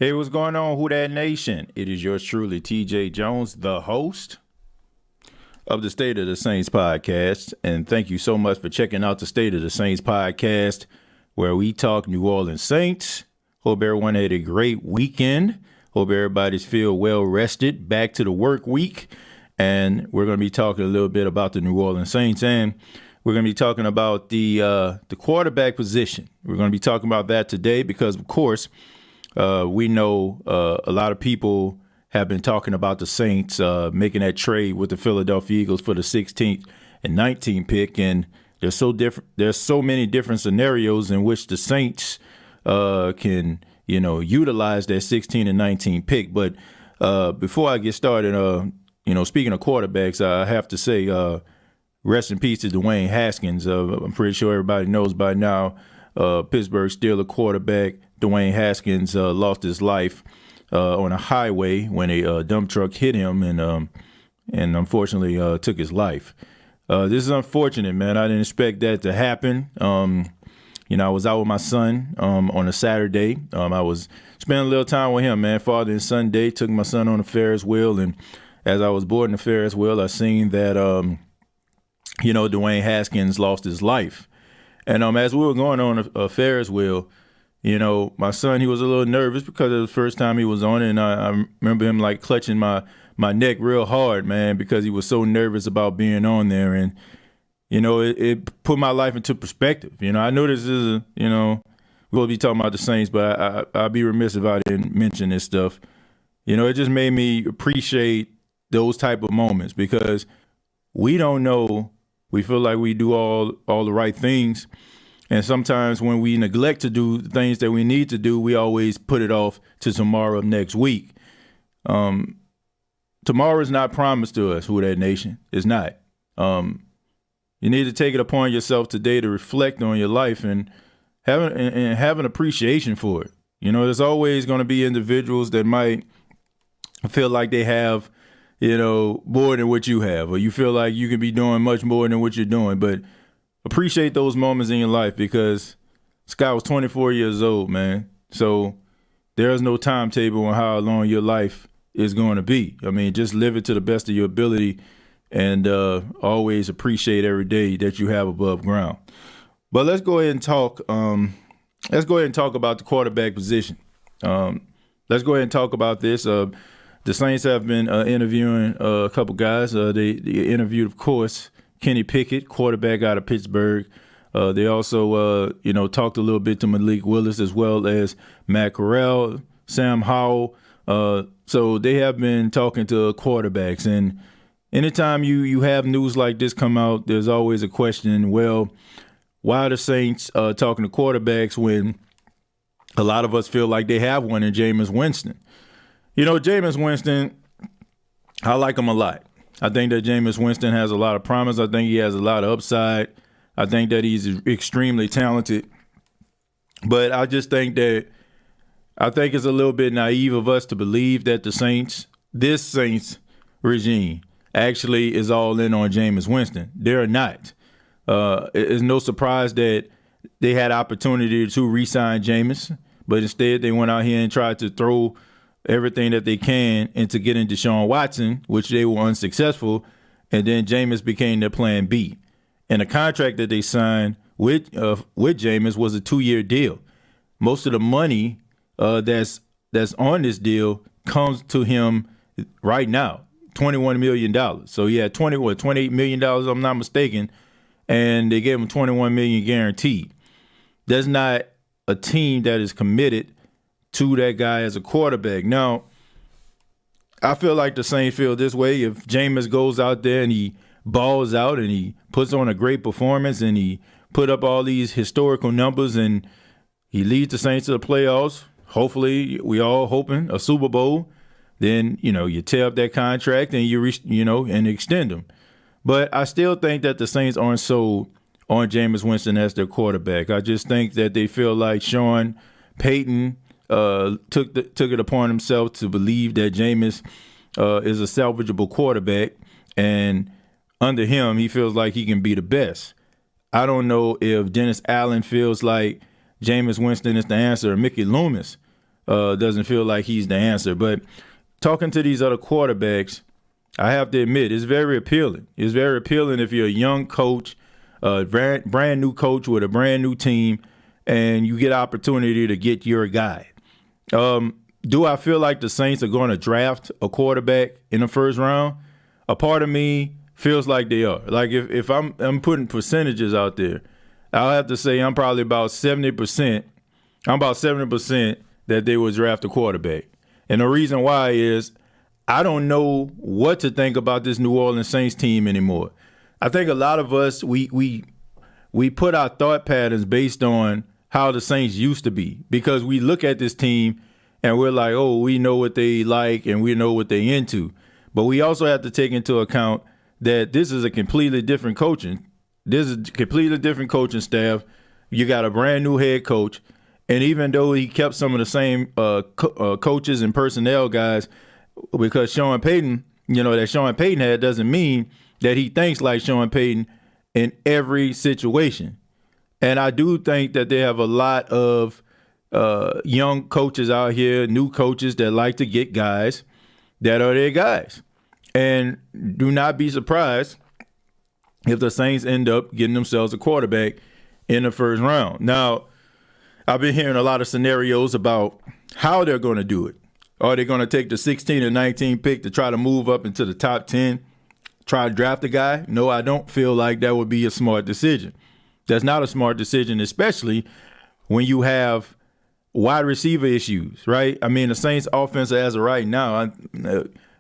Hey, what's going on, Who Dat Nation? It is yours truly, TJ Jones, the host of the State of the Saints podcast. And thank you so much for checking out the State of the Saints podcast, where we talk New Orleans Saints. Hope everyone had a great weekend. Hope everybody's feel well rested. Back to the work week. And we're going to be talking a little bit about the New Orleans Saints. And we're going to be talking about the quarterback position. We're going to be talking about that today because, of course, we know a lot of people have been talking about the Saints making that trade with the Philadelphia Eagles for the 16th and 19th pick, and there's so many different scenarios in which the Saints can utilize that 16 and 19 pick. But before I get started, speaking of quarterbacks, I have to say rest in peace to Dwayne Haskins. I'm pretty sure everybody knows by now. Pittsburgh Steelers quarterback Dwayne Haskins lost his life on a highway when a dump truck hit him and unfortunately took his life. This is unfortunate, man. I didn't expect that to happen. I was out with my son on a Saturday. I was spending a little time with him, man. Father and Son Day. Took my son on a Ferris wheel, and as I was boarding the Ferris wheel, I seen that Dwayne Haskins lost his life. And as we were going on a Ferris wheel, my son, he was a little nervous because it was the first time he was on it. And I remember him like clutching my neck real hard, man, because he was so nervous about being on there. And, it put my life into perspective. I know this is, we'll be talking about the Saints, but I'd be remiss if I didn't mention this stuff. It just made me appreciate those type of moments because we don't know. We feel like we do all the right things. And sometimes when we neglect to do the things that we need to do, we always put it off to tomorrow of next week. Tomorrow is not promised to us, Who Dat Nation. It's not. You need to take it upon yourself today to reflect on your life and have an appreciation for it. There's always going to be individuals that might feel like they have more than what you have, or you feel like you can be doing much more than what you're doing. But appreciate those moments in your life because Scott was 24 years old, man. So there's no timetable on how long your life is going to be. I mean, just live it to the best of your ability and always appreciate every day that you have above ground. But let's go ahead and talk. Let's go ahead and talk about the quarterback position. Let's go ahead and talk about this. The Saints have been interviewing a couple guys. They interviewed, of course, Kenny Pickett, quarterback out of Pittsburgh. They also, talked a little bit to Malik Willis as well as Matt Corral, Sam Howell. So they have been talking to quarterbacks. And anytime you have news like this come out, there's always a question, well, why are the Saints talking to quarterbacks when a lot of us feel like they have one in Jameis Winston? Jameis Winston, I like him a lot. I think that Jameis Winston has a lot of promise. I think he has a lot of upside. I think that he's extremely talented. But I just think it's a little bit naive of us to believe that this Saints regime actually is all in on Jameis Winston. They're not. It's no surprise that they had opportunity to re-sign Jameis, but instead they went out here and tried to throw everything that they can into getting Deshaun Watson, which they were unsuccessful, and then Jameis became their plan B. And the contract that they signed with Jameis was a 2-year deal. Most of the money that's on this deal comes to him right now, $21 million. So he had $28 million, if I'm not mistaken, and they gave him $21 million guaranteed. There's not a team that is committed to that guy as a quarterback. Now, I feel like the Saints feel this way. If Jameis goes out there and he balls out and he puts on a great performance and he put up all these historical numbers and he leads the Saints to the playoffs, hopefully we all hoping a Super Bowl, then, you tear up that contract and and extend them. But I still think that the Saints aren't sold on Jameis Winston as their quarterback. I just think that they feel like Sean Payton took it upon himself to believe that Jameis is a salvageable quarterback, and under him, he feels like he can be the best. I don't know if Dennis Allen feels like Jameis Winston is the answer, or Mickey Loomis. doesn't feel like he's the answer. But talking to these other quarterbacks, I have to admit, it's very appealing. It's very appealing if you're a young coach, a brand new coach with a brand new team, and you get opportunity to get your guy. Do I feel like the Saints are going to draft a quarterback in the first round? A part of me feels like they are. Like if I'm putting percentages out there, I'll have to say I'm probably about 70%. I'm about 70% that they will draft a quarterback. And the reason why is I don't know what to think about this New Orleans Saints team anymore. I think a lot of us, we put our thought patterns based on how the Saints used to be, because we look at this team and we're like, oh, we know what they like and we know what they into. But we also have to take into account that this is a completely different coaching. This is a completely different coaching staff. You got a brand new head coach. And even though he kept some of the same coaches and personnel guys, because Sean Payton, that Sean Payton had, doesn't mean that he thinks like Sean Payton in every situation. And I do think that they have a lot of young coaches out here, new coaches that like to get guys that are their guys. And do not be surprised if the Saints end up getting themselves a quarterback in the first round. Now, I've been hearing a lot of scenarios about how they're going to do it. Are they going to take the 16 or 19 pick to try to move up into the top 10, try to draft a guy? No, I don't feel like that would be a smart decision. That's not a smart decision, especially when you have wide receiver issues, right? I mean, the Saints offense as of right now,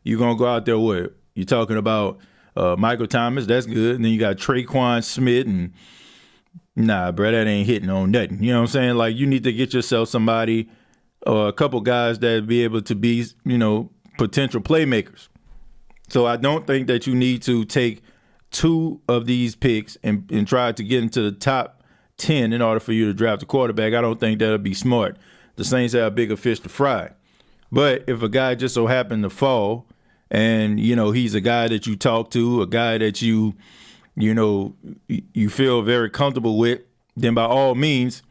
you're going to go out there with, you're talking about Michael Thomas, that's good. And then you got Traquan Smith and nah, bro, that ain't hitting on nothing. You know what I'm saying? Like, you need to get yourself somebody or a couple guys that be able to be, potential playmakers. So I don't think that you need to take two of these picks and try to get into the top 10 in order for you to draft a quarterback. I don't think that would be smart. The Saints have bigger fish to fry. But if a guy just so happened to fall and, he's a guy that you talk to, a guy that you feel very comfortable with, then by all means,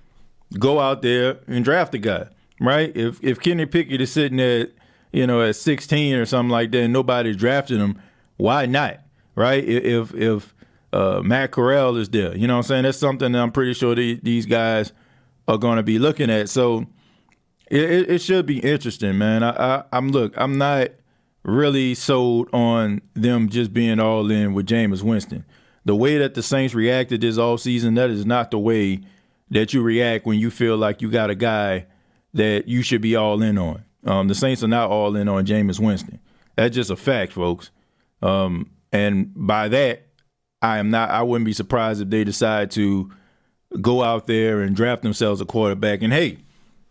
go out there and draft a guy, right? If Kenny Pickett is sitting at 16 or something like that and nobody's drafting him, why not, right? If Matt Corral is there, you know what I'm saying? That's something that I'm pretty sure these guys are going to be looking at. So it should be interesting, man. I'm not really sold on them just being all in with Jameis Winston. The way that the Saints reacted this offseason, that is not the way that you react when you feel like you got a guy that you should be all in on. The Saints are not all in on Jameis Winston. That's just a fact, folks. And by that, I wouldn't be surprised if they decide to go out there and draft themselves a quarterback. And hey,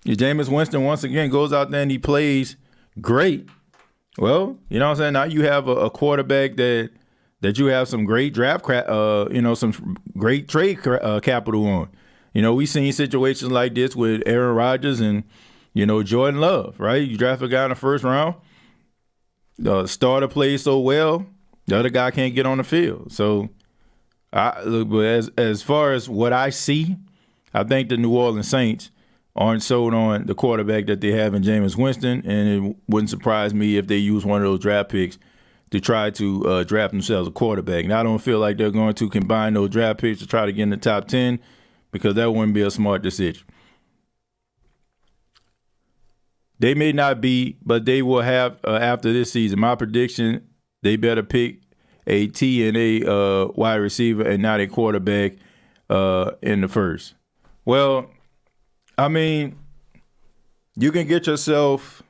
if Jameis Winston once again goes out there and he plays great, well, you know what I'm saying? Now you have a quarterback that you have some great draft, some great trade capital on. We've seen situations like this with Aaron Rodgers and, Jordan Love, right? You draft a guy in the first round, the starter plays so well, the other guy can't get on the field. So, as far as what I see, I think the New Orleans Saints aren't sold on the quarterback that they have in Jameis Winston, and it wouldn't surprise me if they use one of those draft picks to try to draft themselves a quarterback. And I don't feel like they're going to combine those draft picks to try to get in the top 10, because that wouldn't be a smart decision. They may not be, but they will have after this season. My prediction, they better pick a T and a wide receiver and not a quarterback in the first. Well, I mean, you can get yourself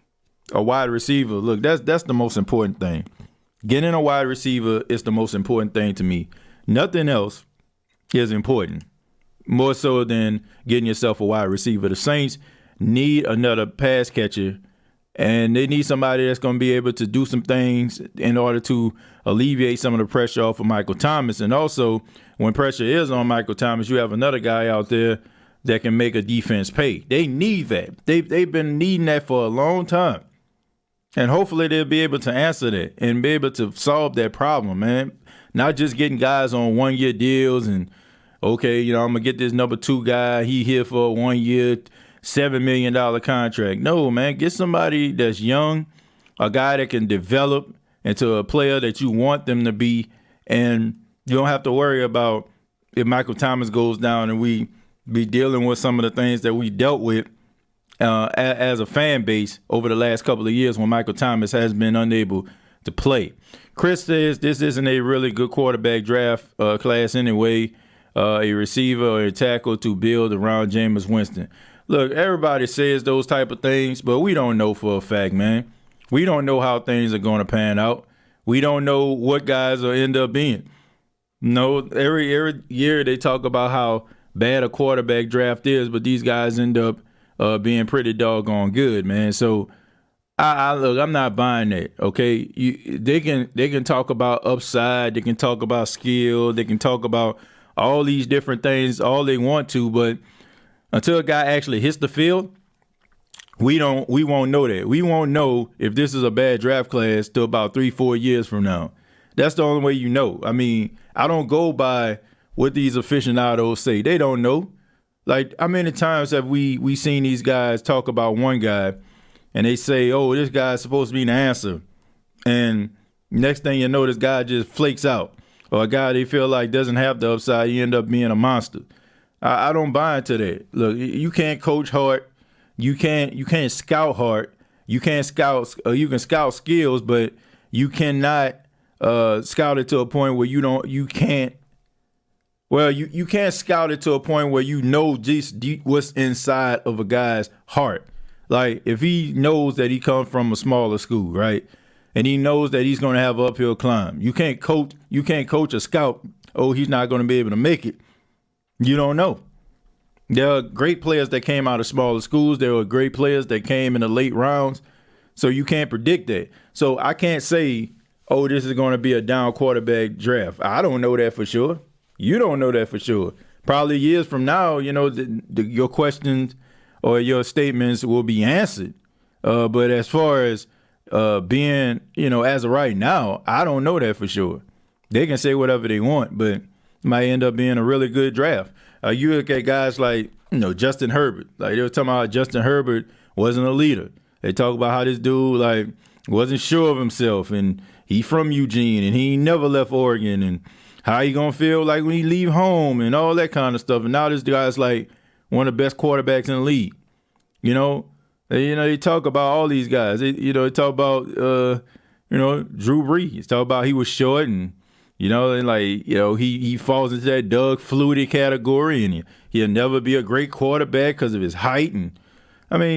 a wide receiver. Look, that's the most important thing. Getting a wide receiver is the most important thing to me. Nothing else is important, more so than getting yourself a wide receiver. The Saints need another pass catcher, and they need somebody that's going to be able to do some things in order to alleviate some of the pressure off of Michael Thomas. And also, when pressure is on Michael Thomas, you have another guy out there that can make a defense pay. They need that. They've been needing that for a long time. And hopefully they'll be able to answer that and be able to solve that problem, man. Not just getting guys on 1-year deals and, okay, I'm going to get this number 2 guy. He here for 1 year, $7 million contract. No, man, get somebody that's young, a guy that can develop into a player that you want them to be, and you don't have to worry about if Michael Thomas goes down and we be dealing with some of the things that we dealt with as a fan base over the last couple of years when Michael Thomas has been unable to play. Chris says this isn't a really good quarterback draft class anyway. A receiver or a tackle to build around Jameis Winston. Look, everybody says those type of things, but we don't know for a fact, man. We don't know how things are going to pan out. We don't know what guys will end up being. No, every year they talk about how bad a quarterback draft is, but these guys end up being pretty doggone good, man. So look, I'm not buying that. Okay, they can talk about upside, they can talk about skill, they can talk about all these different things all they want to, but until a guy actually hits the field, we won't know that. We won't know if this is a bad draft class till about 3-4 years from now. That's the only way you know. I mean, I don't go by what these aficionados say. They don't know. Like, how many times have we seen these guys talk about one guy and they say, oh, this guy's supposed to be the answer. And next thing you know, this guy just flakes out. Or a guy they feel like doesn't have the upside, you end up being a monster. I don't buy into that. Look, you can't coach hard. You can't scout hard. You can scout skills, but you cannot scout it to a point where you can't scout it to a point where you know just what's inside of a guy's heart. Like, if he knows that he comes from a smaller school, right? And he knows that he's going to have an uphill climb. You can't coach a scout, oh, he's not going to be able to make it. You don't know. There are great players that came out of smaller schools. There were great players that came in the late rounds. So you can't predict that. So I can't say, oh, this is going to be a down quarterback draft. I don't know that for sure. You don't know that for sure. Probably years from now, your questions or your statements will be answered. But as far as being, as of right now, I don't know that for sure. They can say whatever they want, but it might end up being a really good draft. You look at guys like, Justin Herbert. Like, they were talking about how Justin Herbert wasn't a leader. They talk about how this dude, wasn't sure of himself, and he from Eugene, and he never left Oregon, and how he gonna feel like when he leave home, and all that kind of stuff. And now this guy's like one of the best quarterbacks in the league. They talk about all these guys. They talk about, Drew Brees. Talk about he was short and, he falls into that Doug Flutie category and he'll never be a great quarterback because of his height. And,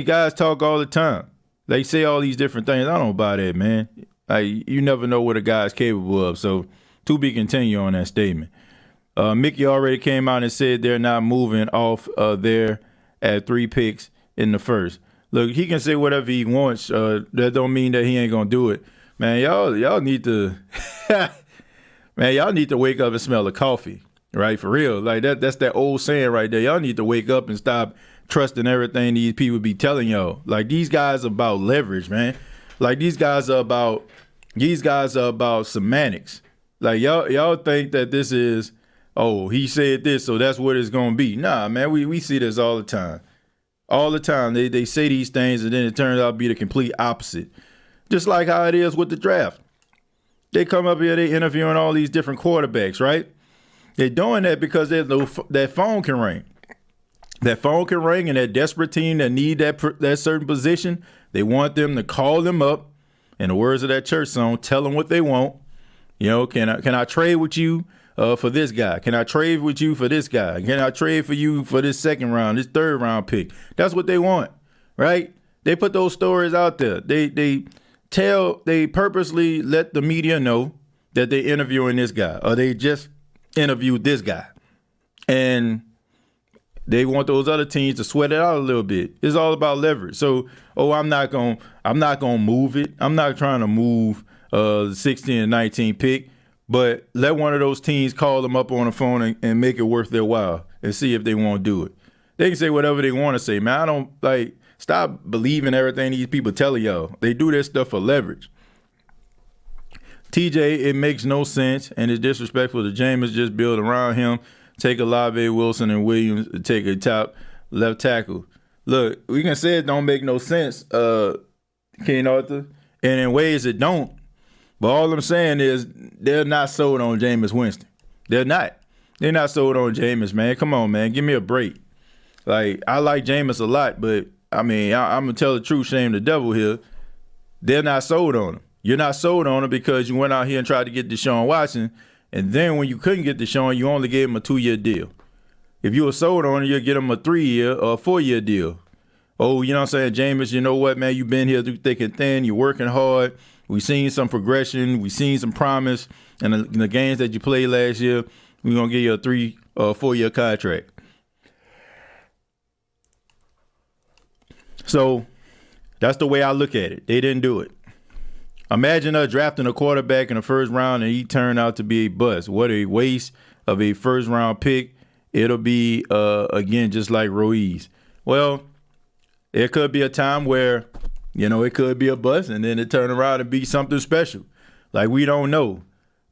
guys talk all the time. They say all these different things. I don't buy that, man. You never know what a guy's capable of. So, to be continued on that statement. Mickey already came out and said they're not moving off there at 3 picks in the first. Look, he can say whatever he wants. That don't mean that he ain't gonna do it. Man, y'all need to y'all need to wake up and smell the coffee, right? For real. Like that's that old saying right there. Y'all need to wake up and stop trusting everything these people be telling y'all. Like, these guys are about leverage, man. Like, these guys are about semantics. Like, y'all think that this is, oh, he said this, so that's what it's gonna be. Nah, man, we see this all the time. All the time. They say these things and then it turns out to be the complete opposite. Just like how it is with the draft. They come up here, they interviewing all these different quarterbacks, right? They're doing that because that phone can ring. That phone can ring, and that desperate team that need that certain position, they want them to call them up. In the words of that church song, tell them what they want. Can I trade with you for this guy? Can I trade with you for this guy? Can I trade for you for this second round, this third round pick? That's what they want, right? They put those stories out there. They purposely let the media know that they're interviewing this guy, or they just interviewed this guy. And they want those other teams to sweat it out a little bit. It's all about leverage. So, I'm not gonna move it. I'm not trying to move the 16 and 19 pick, but let one of those teams call them up on the phone and make it worth their while and see if they want to do it. They can say whatever they want to say, man. I don't stop believing everything these people tell y'all. They do this stuff for leverage. TJ, it makes no sense and it's disrespectful to Jameis. Just build around him. Take Olave, Wilson, and Williams. Take a top left tackle. Look, we can say it don't make no sense, King Arthur, and in ways it don't. But all I'm saying is they're not sold on Jameis Winston. They're not. They're not sold on Jameis, man. Come on, man. Give me a break. Like, I like Jameis a lot, but, I mean, I'm going to tell the truth, shame the devil here. They're not sold on him. You're not sold on him because you went out here and tried to get Deshaun Watson, and then when you couldn't get Deshaun, you only gave him a 2-year deal. If you were sold on him, you'd get him a 3-year or a 4-year deal. Oh, you know what I'm saying, Jameis, you know what, man? You've been here through thick and thin. You're working hard. We've seen some progression. We've seen some promise. And in the games that you played last year, we're going to give you a 3 or 4-year contract. So that's the way I look at it. They didn't do it. Imagine us drafting a quarterback in the first round and he turned out to be a bust. What a waste of a first-round pick. It'll be, again, just like Ruiz. Well, there could be a time where, you know, it could be a bust and then it turn around and be something special. Like, we don't know.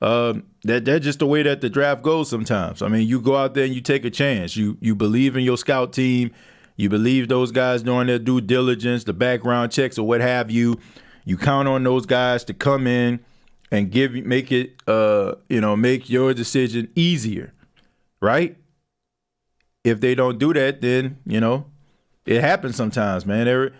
That's just the way that the draft goes sometimes. I mean, you go out there and you take a chance. You believe in your scout team. You believe those guys doing their due diligence, the background checks or what have you. You count on those guys to come in and make your decision easier, right? If they don't do that, then, you know, it happens sometimes, man. Go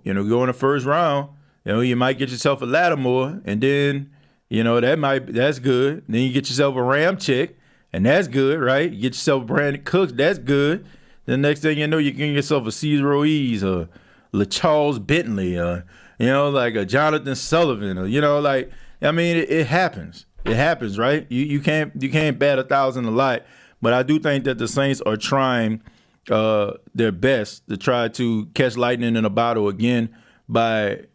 in the first round, you know, you might get yourself a Lattimore, and then, you know, that's good. Then you get yourself a Ramchick, and that's good, right? You get yourself a Brandon Cooks, that's good. The next thing you know, you get yourself a Cesar Ruiz or LaCharles Bentley or, you know, like a Jonathan Sullivan or, you know, like, I mean, it happens. It happens, right? You can't bat 1,000 a lot, but I do think that the Saints are trying their best to try to catch lightning in a bottle again by,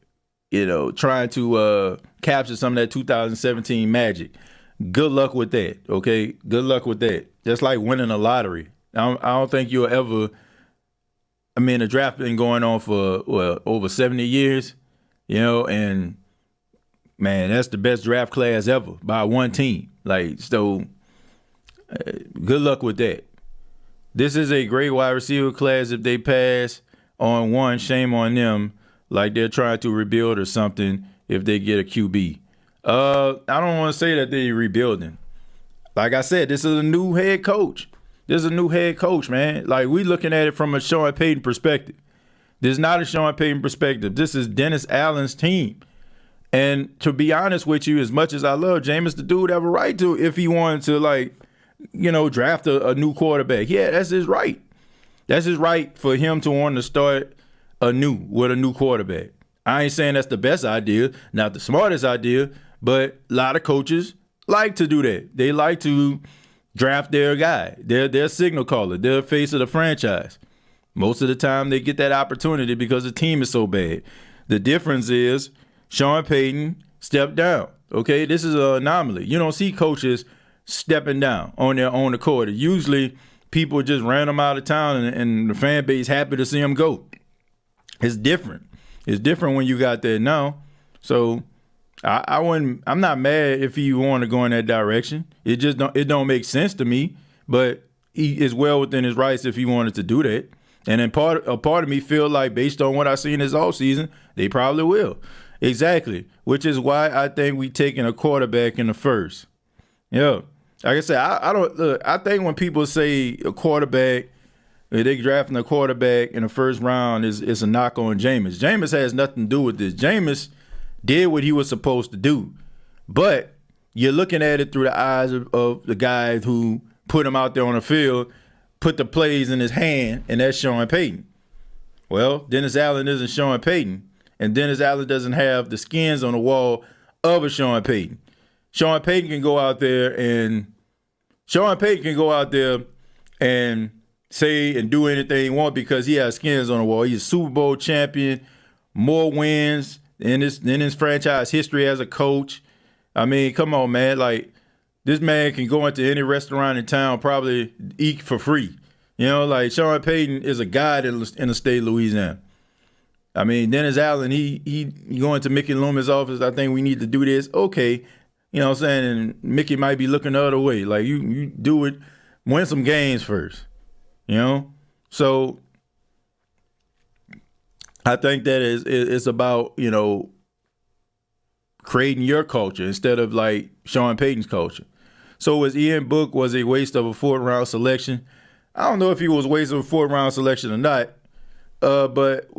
you know, trying to capture some of that 2017 magic. Good luck with that, okay? Good luck with that. Just like winning a lottery. I don't think you'll ever – I mean, the draft been going on for, over 70 years, you know, and, man, that's the best draft class ever by one team. Like, so good luck with that. This is a great wide receiver class. If they pass on one, shame on them, like they're trying to rebuild or something if they get a QB. I don't want to say that they're rebuilding. Like I said, this is a new head coach. This is a new head coach, man. Like, we looking at it from a Sean Payton perspective. This is not a Sean Payton perspective. This is Dennis Allen's team. And to be honest with you, as much as I love Jameis, the dude have a right to, if he wanted to, like, you know, draft a new quarterback. Yeah, that's his right. That's his right for him to want to start anew with a new quarterback. I ain't saying that's the best idea, not the smartest idea, but a lot of coaches like to do that. They like to draft their guy, their signal caller, their face of the franchise. Most of the time they get that opportunity because the team is so bad. The difference is Sean Payton stepped down. Okay, this is an anomaly. You don't see coaches stepping down on their own accord. Usually people just ran them out of town and the fan base happy to see them go. It's different. It's different when you got that now. So I'm not mad if he want to go in that direction. It don't make sense to me, but he is well within his rights if he wanted to do that. And then a part of me feel like, based on what I seen this offseason, they probably will. Exactly. Which is why I think we taking a quarterback in the first. Yeah. Like I said, I think when people say a quarterback, they drafting a quarterback in the first round is a knock on Jameis. Jameis has nothing to do with this. Jameis did what he was supposed to do. But you're looking at it through the eyes of the guys who put him out there on the field, put the plays in his hand, and that's Sean Payton. Well, Dennis Allen isn't Sean Payton, and Dennis Allen doesn't have the skins on the wall of a Sean Payton. Sean Payton can go out there and say and do anything he wants because he has skins on the wall. He's a Super Bowl champion, more wins in his franchise history as a coach. I mean, come on, man. Like, this man can go into any restaurant in town, probably eat for free. You know, like, Sean Payton is a god in the state of Louisiana. I mean, Dennis Allen, he going to Mickey Loomis' office, I think we need to do this. Okay. You know what I'm saying? And Mickey might be looking the other way. Like, you do it, win some games first. You know? So I think that it's about, creating your culture instead of like Sean Payton's culture. So was Ian Book was a waste of a 4th-round selection? I don't know if he was a waste of a 4th-round selection or not, but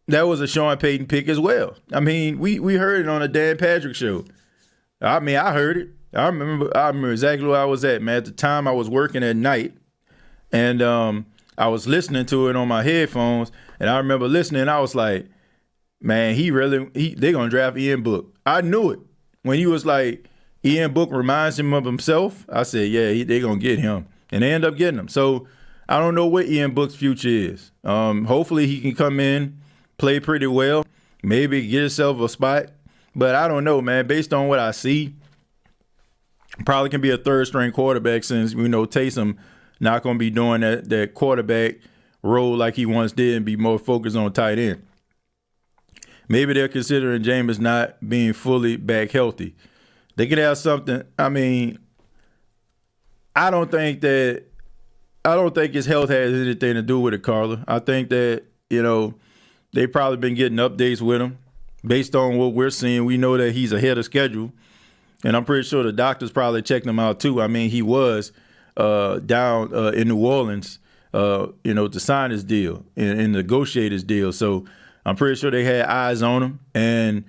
that was a Sean Payton pick as well. I mean, we heard it on the Dan Patrick show. I mean, I heard it. I remember exactly where I was at, man. At the time, I was working at night, and I was listening to it on my headphones, and I remember listening. I was like, man, they're gonna draft Ian Book. I knew it when he was like, Ian Book reminds him of himself. I said, yeah, they're gonna get him, and they end up getting him. So I don't know what Ian Book's future is. Hopefully he can come in, play pretty well, maybe get himself a spot. But I don't know, man. Based on what I see, probably can be a 3rd-string quarterback since Taysom not gonna be doing that quarterback role like he once did and be more focused on tight end. Maybe they're considering Jameis not being fully back healthy. They could have something. I mean, I don't think his health has anything to do with it, Carla. I think that, they've probably been getting updates with him. Based on what we're seeing, we know that he's ahead of schedule. And I'm pretty sure the doctors probably checked him out too. I mean, he was down in New Orleans, to sign his deal and negotiate his deal. So I'm pretty sure they had eyes on him, and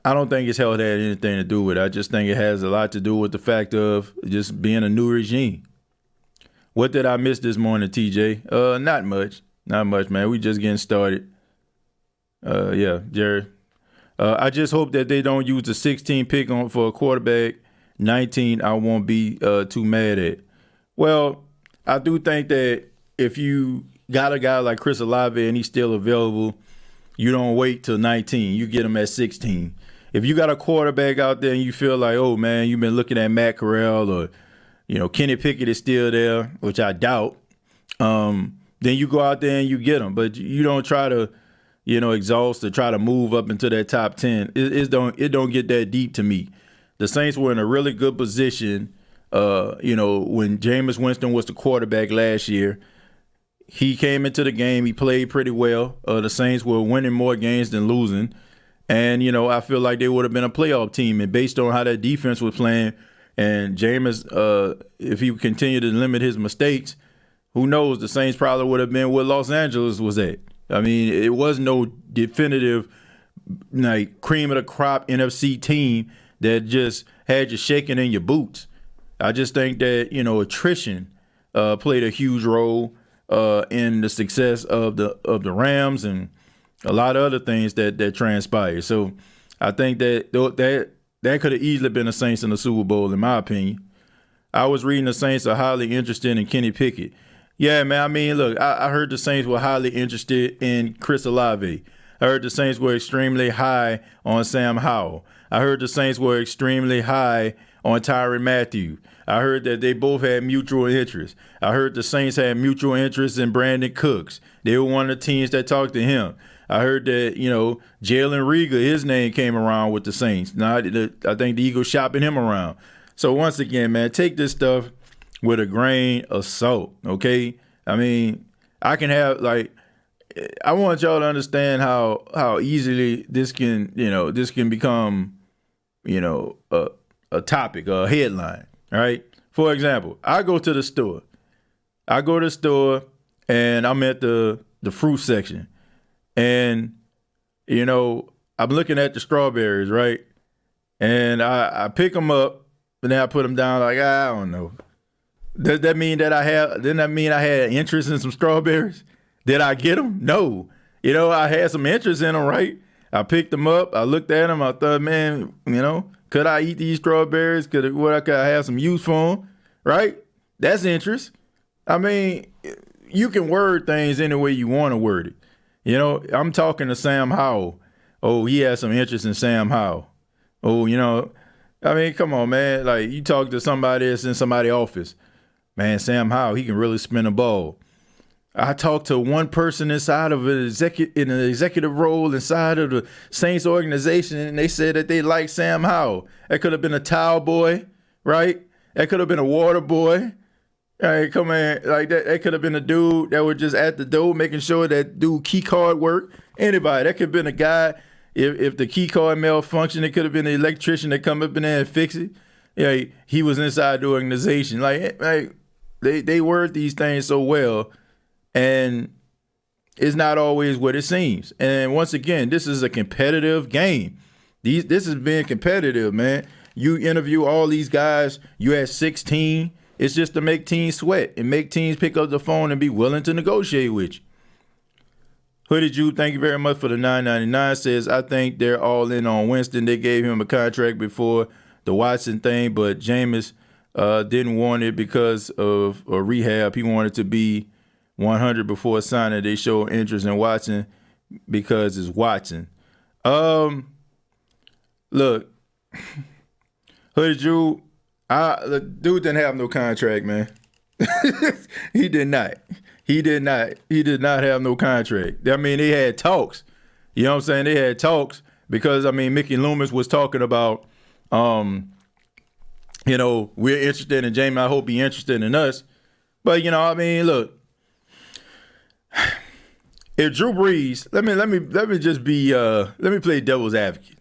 I don't think his health had anything to do with it. I just think it has a lot to do with the fact of just being a new regime. What did I miss this morning, TJ? Not much, man. We just getting started. Yeah, Jared. I just hope that they don't use the 16 pick for a quarterback. 19, I won't be too mad at. Well, I do think that if you got a guy like Chris Olave and he's still available, you don't wait till 19. You get him at 16. If you got a quarterback out there and you feel like, oh, man, you've been looking at Matt Corral or, Kenny Pickett is still there, which I doubt, then you go out there and you get him. But you don't try to, exhaust or try to move up into that top 10. It don't get that deep to me. The Saints were in a really good position, when Jameis Winston was the quarterback last year. He came into the game. He played pretty well. The Saints were winning more games than losing. And, I feel like they would have been a playoff team. And based on how that defense was playing, and Jameis, if he continued to limit his mistakes, who knows? The Saints probably would have been where Los Angeles was at. I mean, it was no definitive, like, cream of the crop NFC team that just had you shaking in your boots. I just think that, attrition played a huge role in the success of the Rams and a lot of other things that transpired. So I think that could have easily been the Saints in the Super Bowl, in my opinion. I was reading the Saints are highly interested in Kenny Pickett. Yeah, man, I mean, look, I heard the Saints were highly interested in Chris Olave. I heard the Saints were extremely high on Sam Howell. I heard the Saints were extremely high on Tyrann Mathieu. I heard that they both had mutual interests. I heard the Saints had mutual interests in Brandon Cooks. They were one of the teams that talked to him. I heard that, Jalen Reagor, his name came around with the Saints. Now, I think the Eagles shopping him around. So once again, man, take this stuff with a grain of salt, okay? I mean, I can have, like, I want y'all to understand how easily this can become, a topic, a headline, all right? For example, I go to the store. And I'm at the fruit section. And, I'm looking at the strawberries, right? And I pick them up, and then I put them down like, I don't know. Does that mean that I had interest in some strawberries? Did I get them? No. I had some interest in them, right? I picked them up. I looked at them. I thought, man, could I eat these strawberries? Could I have some use for them? Right? That's interest. I mean, you can word things any way you want to word it. I'm talking to Sam Howell. Oh, he has some interest in Sam Howell. Oh, I mean, come on, man. Like, you talk to somebody that's in somebody's office. Man, Sam Howell, he can really spin a ball. I talked to one person inside of an executive role inside of the Saints organization, and they said that they like Sam Howell. That could have been a towel boy, right? That could have been a water boy. Hey, come in like that. That could have been a dude that was just at the door making sure that dude key card worked. Anybody. That could have been a guy. If the key card malfunctioned, it could have been the electrician that come up in there and fix it. Yeah, he was inside the organization. Like they word these things so well, and it's not always what it seems. And once again, this is a competitive game. This is being competitive, man. You interview all these guys. You at 16. It's just to make teams sweat and make teams pick up the phone and be willing to negotiate with you. Hoodie Jew, thank you very much for the $9.99. Says, I think they're all in on Winston. They gave him a contract before the Watson thing, but Jameis didn't want it because of a rehab. He wanted to be 100 before signing. They show interest in Watson because it's Watson. Look, Hoodie Jew, the dude didn't have no contract, man. He did not. He did not have no contract. I mean, they had talks. You know what I'm saying? They had talks because, I mean, Mickey Loomis was talking about, we're interested in James. I hope he's interested in us. But, I mean, look, if Drew Brees, let me play devil's advocate.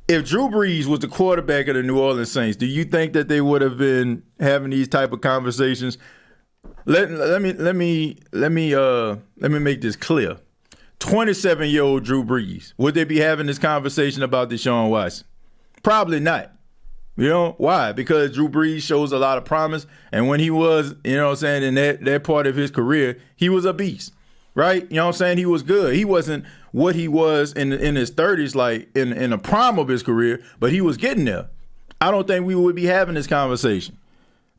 If Drew Brees was the quarterback of the New Orleans Saints, do you think that they would have been having these type of conversations? Let me make this clear. 27-year-old Drew Brees, would they be having this conversation about Deshaun Watson? Probably not. You know why? Because Drew Brees shows a lot of promise, and when he was, in that part of his career, he was a beast. Right? You know what I'm saying? He was good. He wasn't what he was in his 30s, like in the prime of his career, but he was getting there. I don't think we would be having this conversation.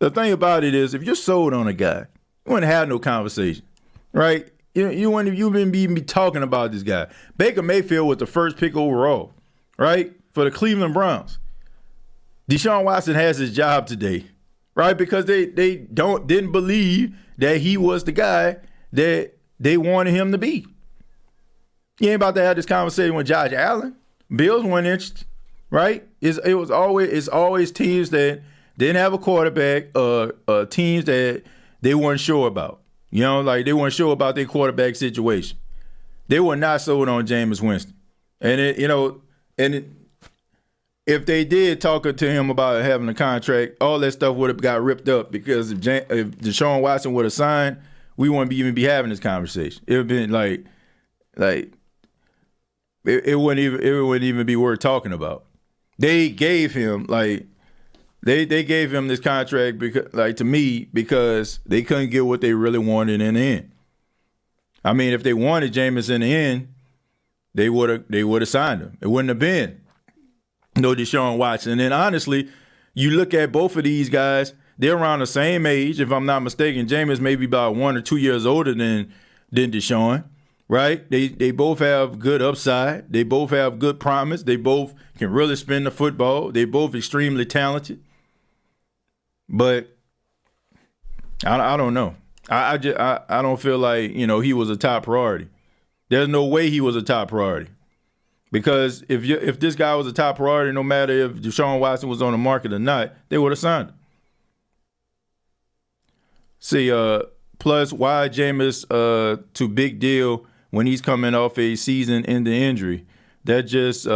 The thing about it is, if you're sold on a guy, you wouldn't have no conversation, right? You wouldn't even be talking about this guy. Baker Mayfield was the first pick overall, right, for the Cleveland Browns. Deshaun Watson has his job today, right, because they didn't believe that he was the guy that they wanted him to be. You ain't about to have this conversation with Josh Allen. Bills weren't interested, right? It's always teams that didn't have a quarterback, teams that they weren't sure about. Like they weren't sure about their quarterback situation. They were not sold on Jameis Winston. And if they did talk to him about having a contract, all that stuff would have got ripped up because if Deshaun Watson would have signed, we wouldn't even be having this conversation. It would have been it wouldn't even be worth talking about. They gave him they gave him this contract because they couldn't get what they really wanted in the end. I mean, if they wanted Jameis in the end, they would have signed him. It wouldn't have been no Deshaun Watson. And then honestly, you look at both of these guys, they're around the same age, if I'm not mistaken. Jameis may be about 1 or 2 years older than Deshaun, right? They both have good upside. They both have good promise. They both can really spin the football. They both extremely talented. But I don't know. I don't feel like, he was a top priority. There's no way he was a top priority. Because if this guy was a top priority, no matter if Deshaun Watson was on the market or not, they would have signed him. See, plus, why Jameis to big deal when he's coming off a season-ending injury? That just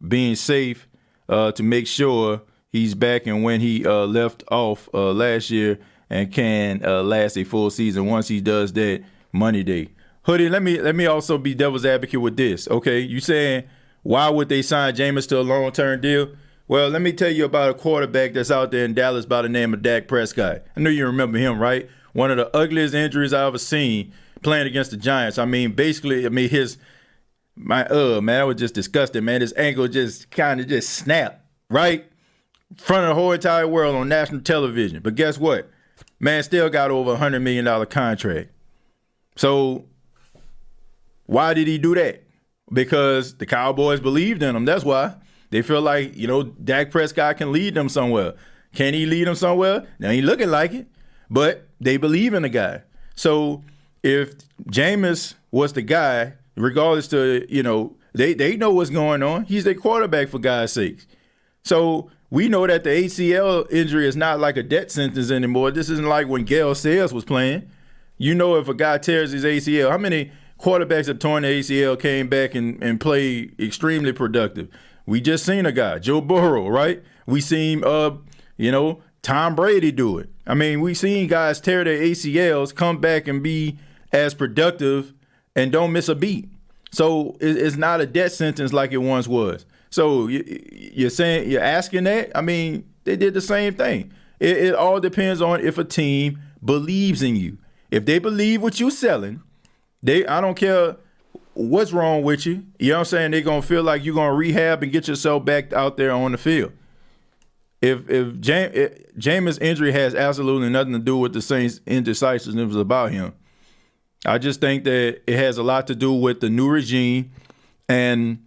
being safe to make sure he's back and when he left off last year and can last a full season. Once he does that, Monday day. Hoodie, let me also be devil's advocate with this. Okay, you saying why would they sign Jameis to a long-term deal? Well, let me tell you about a quarterback that's out there in Dallas by the name of Dak Prescott. I know you remember him, right? One of the ugliest injuries I ever seen playing against the Giants. I mean, basically, man, that was just disgusting, man. His ankle just kind of just snapped, right? In front of the whole entire world on national television. But guess what? Man still got over $100 million contract. So why did he do that? Because the Cowboys believed in him. That's why. They feel like, Dak Prescott can lead them somewhere. Can he lead them somewhere? Now, he looking like it, but they believe in the guy. So if Jameis was the guy, regardless to, they know what's going on. He's their quarterback, for God's sakes. So we know that the ACL injury is not like a death sentence anymore. This isn't like when Gale Sayers was playing. You know, if a guy tears his ACL, how many quarterbacks have torn the ACL came back and played extremely productive? We just seen a guy, Joe Burrow, right? We seen, Tom Brady do it. I mean, we seen guys tear their ACLs, come back and be as productive and don't miss a beat. So it's not a death sentence like it once was. So you're asking that? I mean, they did the same thing. It all depends on if a team believes in you. If they believe what you're selling, I don't care what's wrong with you. You know what I'm saying? They're going to feel like you're going to rehab and get yourself back out there on the field. If Jameis' injury has absolutely nothing to do with the Saints' indecisiveness about him, I just think that it has a lot to do with the new regime and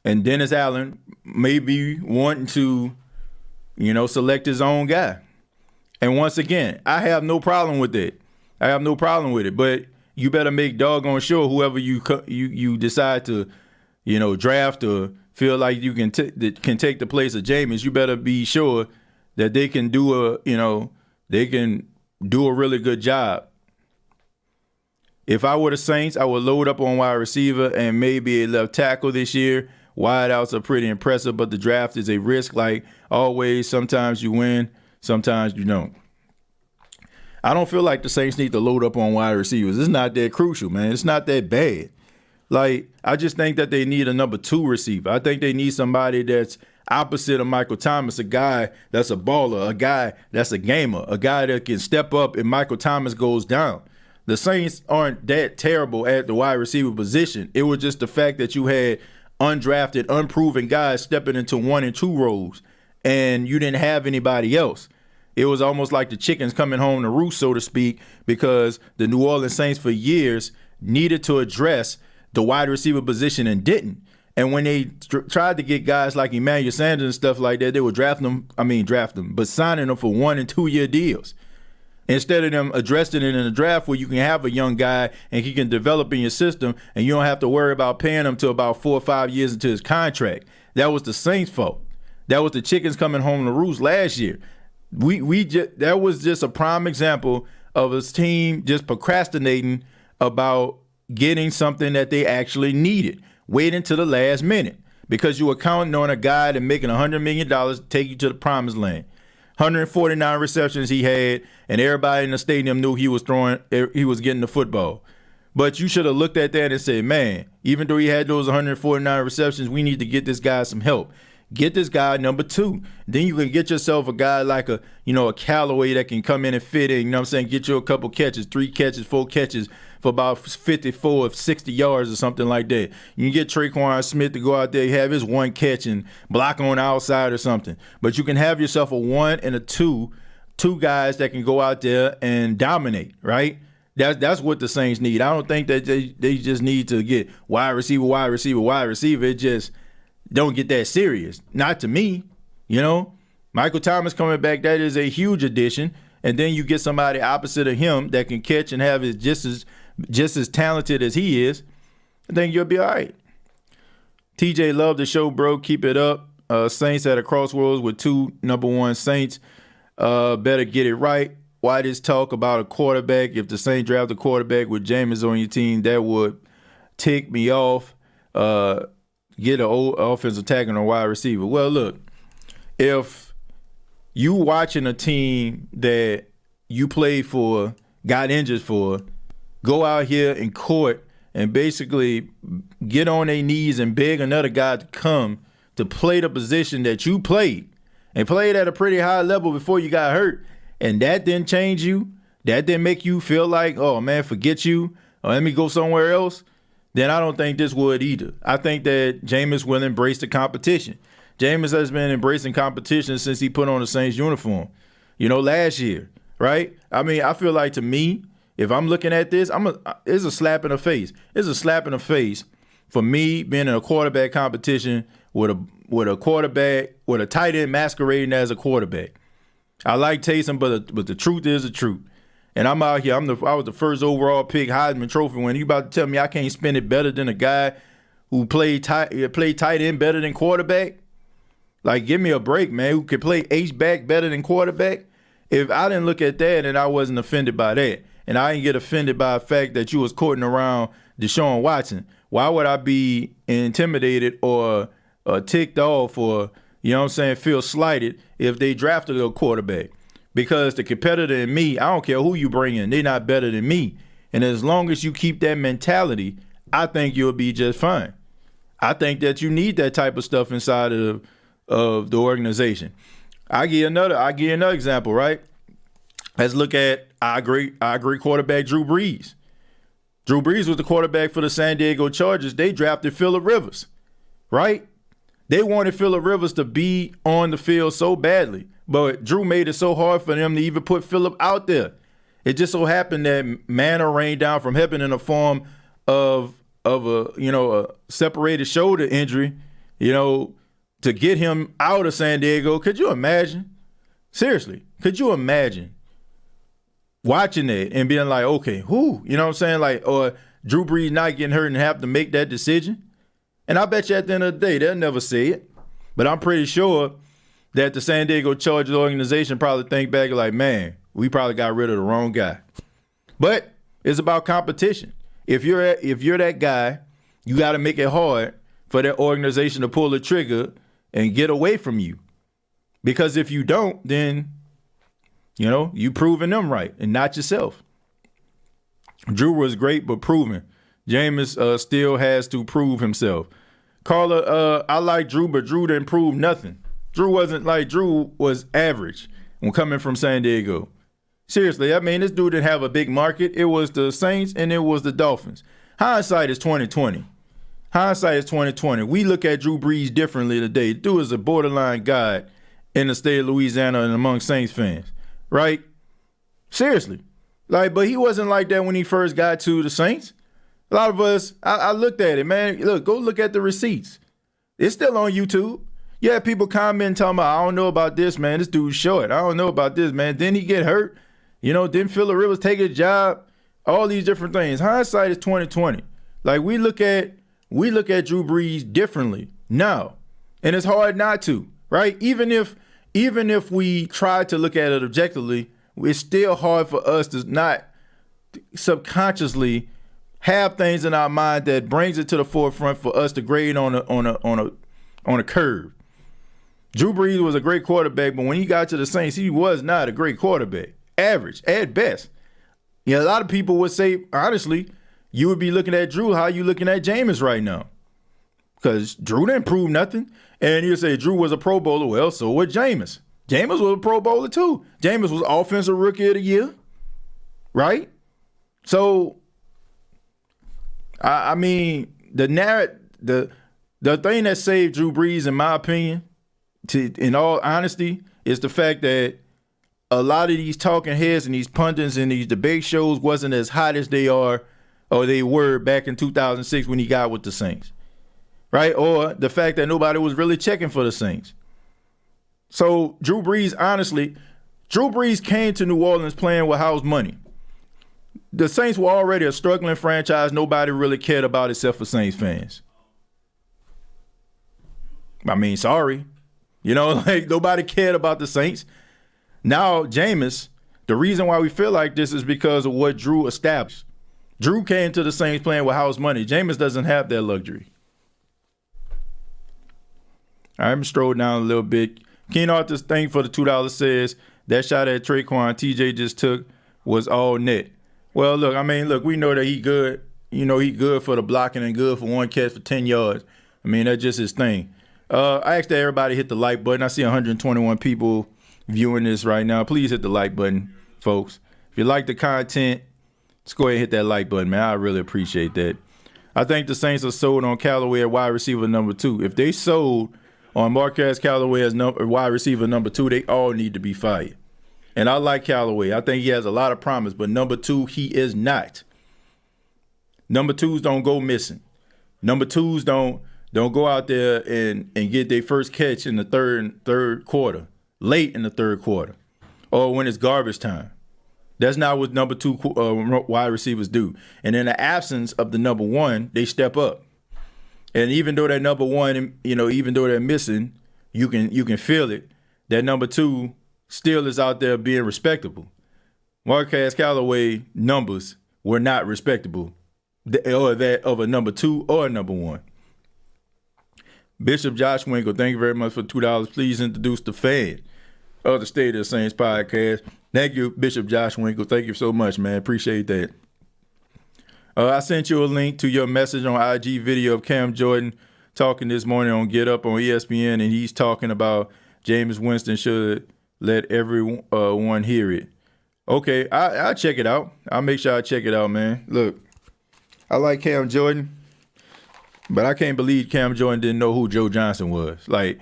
Dennis Allen maybe wanting to, select his own guy. And once again, I have no problem with it. But you better make doggone sure whoever you decide to, draft or feel like you can take the place of Jameis, you better be sure that they can do a really good job. If I were the Saints, I would load up on wide receiver and maybe a left tackle this year. Wideouts are pretty impressive, but the draft is a risk. Like always, sometimes you win, sometimes you don't. I don't feel like the Saints need to load up on wide receivers. It's not that crucial, man. It's not that bad. Like, I just think that they need a number 2 receiver. I think they need somebody that's opposite of Michael Thomas, a guy that's a baller, a guy that's a gamer, a guy that can step up if Michael Thomas goes down. The Saints aren't that terrible at the wide receiver position. It was just the fact that you had undrafted, unproven guys stepping into 1 and 2 roles, and you didn't have anybody else. It was almost like the chickens coming home to roost, so to speak, because the New Orleans Saints for years needed to address the wide receiver position and didn't. And when they tried to get guys like Emmanuel Sanders and stuff like that, they would draft them, but signing them for 1 and 2 year deals. Instead of them addressing it in the draft where you can have a young guy and he can develop in your system and you don't have to worry about paying him till about 4 or 5 years into his contract. That was the Saints' fault. That was the chickens coming home to roost last year. That was just a prime example of his team just procrastinating about getting something that they actually needed, waiting to the last minute because you were counting on a guy that making $100 million to take you to the promised land. 149 receptions he had, and everybody in the stadium knew he was getting the football. But you should have looked at that and said, man, even though he had those 149 receptions, we need to get this guy some help. Get this guy number 2. Then you can get yourself a guy like a Callaway that can come in and fit in, get you a couple catches, 3 catches, 4 catches for about 54 or 60 yards or something like that. You can get Traquan Smith to go out there, have his 1 catch and block on the outside or something. But you can have yourself a 1 and a 2 guys that can go out there and dominate, right? That's what the Saints need. I don't think that they just need to get wide receiver. It just don't get that serious. Not to me, Michael Thomas coming back, that is a huge addition. And then you get somebody opposite of him that can catch and have is just as talented as he is. I think you'll be all right. TJ, love the show, bro. Keep it up. Saints at a crossroads with 2 number 1 Saints. Better get it right. Why this talk about a quarterback? If the Saints draft a quarterback with Jameis on your team, that would tick me off. Get an old offensive tackle or wide receiver. Well, look, if you watching a team that you played for, got injured for, go out here in court and basically get on their knees and beg another guy to come to play the position that you played and played at a pretty high level before you got hurt, and that didn't change you, that didn't make you feel like, oh, man, forget you, or let me go somewhere else, then I don't think this would either. I think that Jameis will embrace the competition. Jameis has been embracing competition since he put on the Saints uniform, last year, right? I mean, I feel like, to me, if I'm looking at this, it's a slap in the face. It's a slap in the face for me being in a quarterback competition with a quarterback, with a tight end masquerading as a quarterback. I like Taysom, but the truth is the truth. And I'm out here. I was the first overall pick, Heisman Trophy winner. You about to tell me I can't spend it better than a guy who played tight end better than quarterback? Like, give me a break, man. Who could play H-back better than quarterback? If I didn't look at that and I wasn't offended by that, and I didn't get offended by the fact that you was courting around Deshaun Watson, why would I be intimidated or ticked off or, you know what I'm saying, feel slighted if they drafted a quarterback? Because the competitor in me, I don't care who you bring in, they're not better than me. And as long as you keep that mentality, I think you'll be just fine. I think that you need that type of stuff inside of the organization. I give you another example, right? Let's look at I agree quarterback Drew Brees. Drew Brees was the quarterback for the San Diego Chargers. They drafted Phillip Rivers, right? They wanted Phillip Rivers to be on the field so badly, but Drew made it so hard for them to even put Phillip out there. It just so happened that manna rained down from heaven in the form of a separated shoulder injury, to get him out of San Diego. Could you imagine? Seriously, could you imagine watching it and being like, okay, who? You know what I'm saying? Like, or Drew Brees not getting hurt and have to make that decision. And I bet you at the end of the day, they'll never say it. But I'm pretty sure that the San Diego Chargers organization probably think back like, man, we probably got rid of the wrong guy. But it's about competition. If you're that guy, you got to make it hard for that organization to pull the trigger and get away from you. Because if you don't, then, you proving them right and not yourself. Drew was great, but proven. Jameis still has to prove himself. Carla, I like Drew, but Drew didn't prove nothing. Drew was average when coming from San Diego. Seriously, I mean, this dude didn't have a big market. It was the Saints and it was the Dolphins. Hindsight is 2020. Hindsight is 2020. We look at Drew Brees differently today. Dude is a borderline god in the state of Louisiana and among Saints fans, right? Seriously. But he wasn't like that when he first got to the Saints. A lot of us, I looked at it, man. Look, go look at the receipts. It's still on YouTube. You have people commenting, talking about, I don't know about this, man. This dude's short. I don't know about this, man. Didn't he get hurt? Didn't Phillip Rivers take his job? All these different things. Hindsight is 2020. Like, we look at Drew Brees differently now. And it's hard not to, right? Even if we try to look at it objectively, it's still hard for us to not subconsciously have things in our mind that brings it to the forefront for us to grade on a curve. Drew Brees was a great quarterback, but when he got to the Saints, he was not a great quarterback. Average at best. A lot of people would say, honestly, you would be looking at Drew how you looking at Jameis right now. Because Drew didn't prove nothing. And you say Drew was a Pro Bowler. Well, so was Jameis. Jameis was a Pro Bowler too. Jameis was Offensive Rookie of the Year. Right? So, I mean, the thing that saved Drew Brees, in my opinion, in all honesty, is the fact that a lot of these talking heads and these pundits and these debate shows wasn't as hot as they are or they were back in 2006 when he got with the Saints, right? Or the fact that nobody was really checking for the Saints. So Drew Brees, honestly, Drew Brees came to New Orleans playing with house money. The Saints were already a struggling franchise nobody really cared about except for Saints fans. I mean, sorry. Nobody cared about the Saints. Now, Jameis, the reason why we feel like this is because of what Drew established. Drew came to the Saints playing with house money. Jameis doesn't have that luxury. I'm strolling down a little bit. Keen Arthur's thing for the $2 says that shot at Traquan TJ just took was all net. Well, look, we know that he good. He good for the blocking and good for one catch for 10 yards. I mean, that's just his thing. I asked that everybody hit the like button. I see 121 people viewing this right now. Please hit the like button, folks. If you like the content, just go ahead and hit that like button, man. I really appreciate that. I think the Saints are sold on Callaway at wide receiver number 2. If they sold on Marquez Callaway as wide receiver number 2, they all need to be fired. And I like Callaway. I think he has a lot of promise, but number 2, he is not. Number 2s don't go missing. Number 2s don't go out there and get their first catch in the third quarter, late in the third quarter, or when it's garbage time. That's not what number 2 wide receivers do. And in the absence of the number 1, they step up. And even though they're number 1, even though they're missing, you can feel it. That number 2 still is out there being respectable. Marquez Callaway numbers were not respectable, or that of a number 2 or a number 1. Bishop Josh Winkle, thank you very much for $2. Please introduce the fan of the State of the Saints podcast. Thank you, Bishop Josh Winkle. Thank you so much, man. Appreciate that. I sent you a link to your message on IG video of Cam Jordan talking this morning on Get Up on ESPN, and he's talking about Jameis Winston should let everyone hear it. Okay, I'll check it out. I'll make sure I check it out, man. Look, I like Cam Jordan, but I can't believe Cam Jordan didn't know who Joe Johnson was. Like,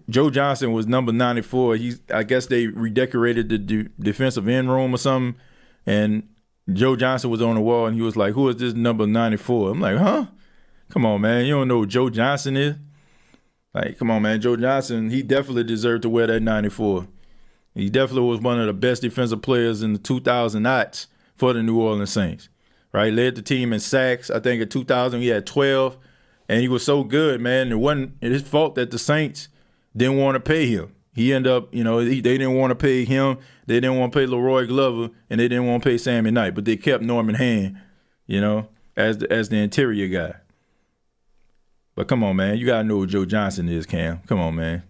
Joe Johnson was number 94. I guess they redecorated the defensive end room or something, and Joe Johnson was on the wall, and he was like, who is this number 94? I'm like, huh? Come on, man. You don't know who Joe Johnson is? Like, come on, man. Joe Johnson, he definitely deserved to wear that 94. He definitely was one of the best defensive players in the 2000s for the New Orleans Saints, right? Led the team in sacks. I think in 2000 he had 12, and he was so good, man. It wasn't his fault that the Saints didn't want to pay him. He ended up, they didn't want to pay him. They didn't want to pay Leroy Glover, and they didn't want to pay Sammy Knight, but they kept Norman Hand, as the interior guy. But come on, man. You got to know who Joe Johnson is, Cam. Come on, man.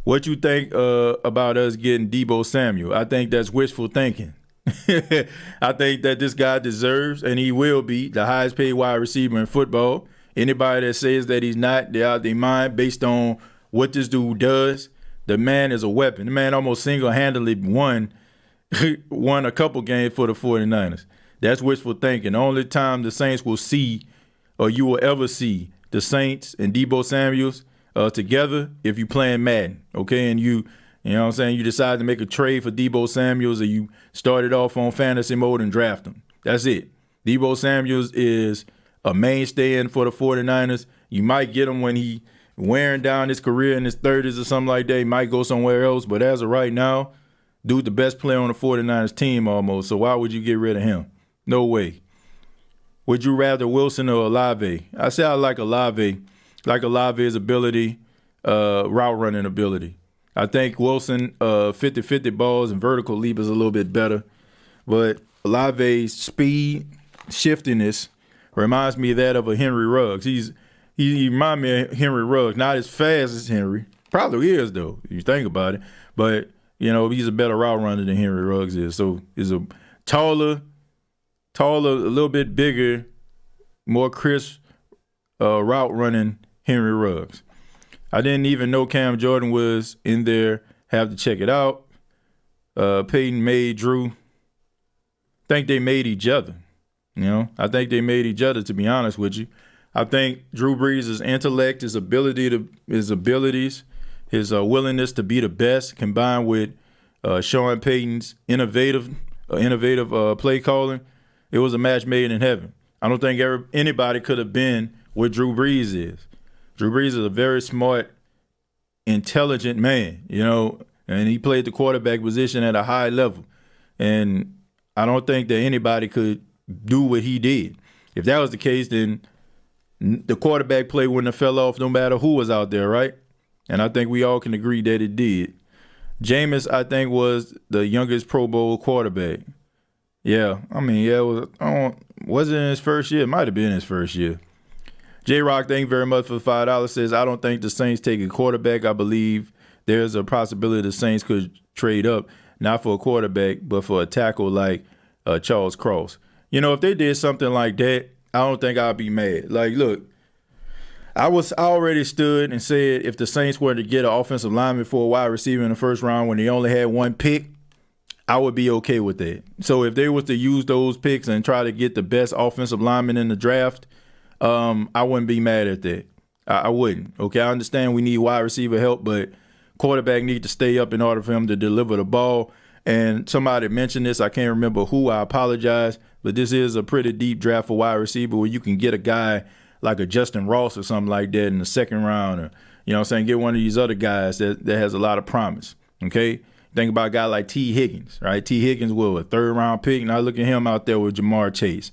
What you think about us getting Deebo Samuel? I think that's wishful thinking. I think that this guy deserves, and he will be, the highest paid wide receiver in football. Anybody that says that he's not, they're out their mind based on what this dude does. The man is a weapon. The man almost single-handedly won a couple games for the 49ers. That's wishful thinking. The only time the Saints will see, or you will ever see, the Saints and Deebo Samuels together if you playing Madden, okay? And you know what I'm saying, you decide to make a trade for Deebo Samuels, or you started off on fantasy mode and draft him. That's it. Deebo Samuels is a mainstay in for the 49ers. You might get him when he wearing down his career in his 30s or something like that. He might go somewhere else, but as of right now, dude, the best player on the 49ers team almost, so why would you get rid of him? No way. Would you rather Wilson or Olave? I say I like Olave. Like Olave's ability, route running ability. I think Wilson 50-50 balls and vertical leap is a little bit better. But Olave's speed, shiftiness reminds me of that of a Henry Ruggs. He reminds me of Henry Ruggs. Not as fast as Henry. Probably is, though, if you think about it. But, he's a better route runner than Henry Ruggs is. So he's a taller, a little bit bigger, more crisp route running Henry Ruggs. I didn't even know Cam Jordan was in there. Have to check it out. Peyton made Drew. Think they made each other. I think they made each other, to be honest with you. I think Drew Brees' intellect, his abilities, his willingness to be the best, combined with Sean Payton's innovative play calling, it was a match made in heaven. I don't think anybody could have been what Drew Brees is. Drew Brees is a very smart, intelligent man, and he played the quarterback position at a high level. And I don't think that anybody could do what he did. If that was the case, then the quarterback play wouldn't have fell off no matter who was out there, right? And I think we all can agree that it did. Jameis, I think, was the youngest Pro Bowl quarterback. Yeah, was it in his first year? It might have been his first year. J-Rock, thank you very much for the $5. Says, I don't think the Saints take a quarterback. I believe there's a possibility the Saints could trade up, not for a quarterback, but for a tackle like Charles Cross. If they did something like that, I don't think I'd be mad. Like, look, I already stood and said if the Saints were to get an offensive lineman for a wide receiver in the first round when they only had one pick, I would be okay with that. So if they was to use those picks and try to get the best offensive lineman in the draft, I wouldn't be mad at that. I wouldn't. Okay, I understand we need wide receiver help, but quarterback need to stay up in order for him to deliver the ball. And somebody mentioned this. I can't remember who. I apologize. But this is a pretty deep draft for wide receiver where you can get a guy like a Justin Ross or something like that in the second round. Or, get one of these other guys that has a lot of promise. Okay? Think about a guy like T. Higgins, right? T. Higgins was a third-round pick. Now look at him out there with Jamar Chase.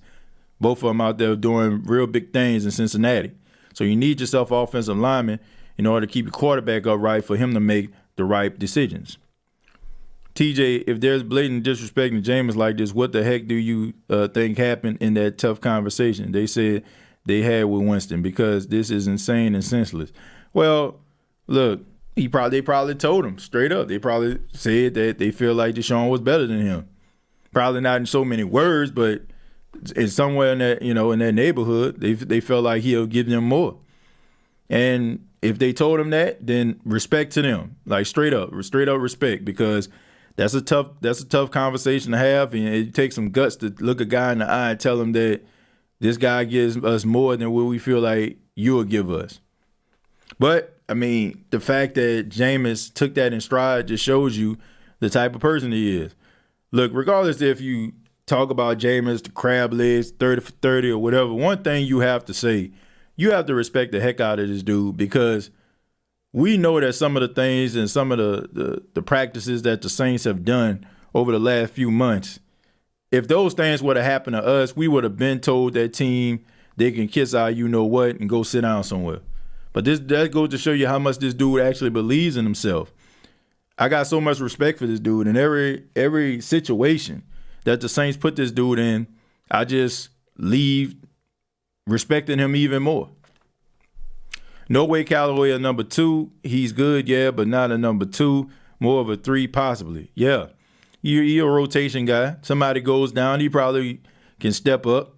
Both of them out there doing real big things in Cincinnati. So you need yourself offensive linemen. in order to keep your quarterback upright for him to make the right decisions. TJ, if there's blatant disrespect to Jameis like this, what the heck do you think happened in that tough conversation they said they had with Winston? Because this is insane and senseless. Well, look, they probably told him straight up. They probably said that they feel like Deshaun was better than him. Probably not in so many words, but in somewhere in that, in that neighborhood, they felt like he'll give them more. And if they told him that, then respect to them, like straight up respect, because that's a tough conversation to have, and it takes some guts to look a guy in the eye and tell him that this guy gives us more than what we feel like you will give us. But I mean, the fact that Jameis took that in stride just shows you the type of person he is. Look, regardless if you talk about Jameis, the crab legs, 30 for 30 or whatever, one thing you have to say, you have to respect the heck out of this dude, because we know that some of the things and some of the practices that the Saints have done over the last few months, if those things would have happened to us, we would have been told that team they can kiss our you-know-what and go sit down somewhere. But that goes to show you how much this dude actually believes in himself. I got so much respect for this dude. In every situation that the Saints put this dude in, I just leave respecting him even more. No way Callaway a number 2. He's good, yeah, but not a number 2. More of a 3 possibly. Yeah, you're a rotation guy. Somebody goes down, he probably can step up,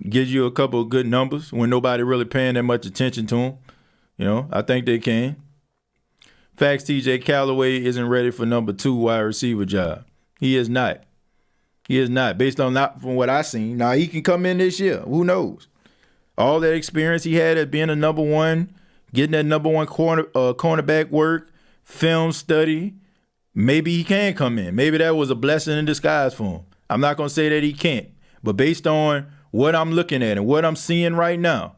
gives you a couple of good numbers when nobody really paying that much attention to him. I think they can. Facts, TJ, Callaway isn't ready for number 2 wide receiver job. He is not. He is not. Based on not from what I've seen. Now, he can come in this year. Who knows? All that experience he had at being a number 1, getting that number 1 cornerback work, film study, maybe he can come in. Maybe that was a blessing in disguise for him. I'm not going to say that he can't. But based on what I'm looking at and what I'm seeing right now,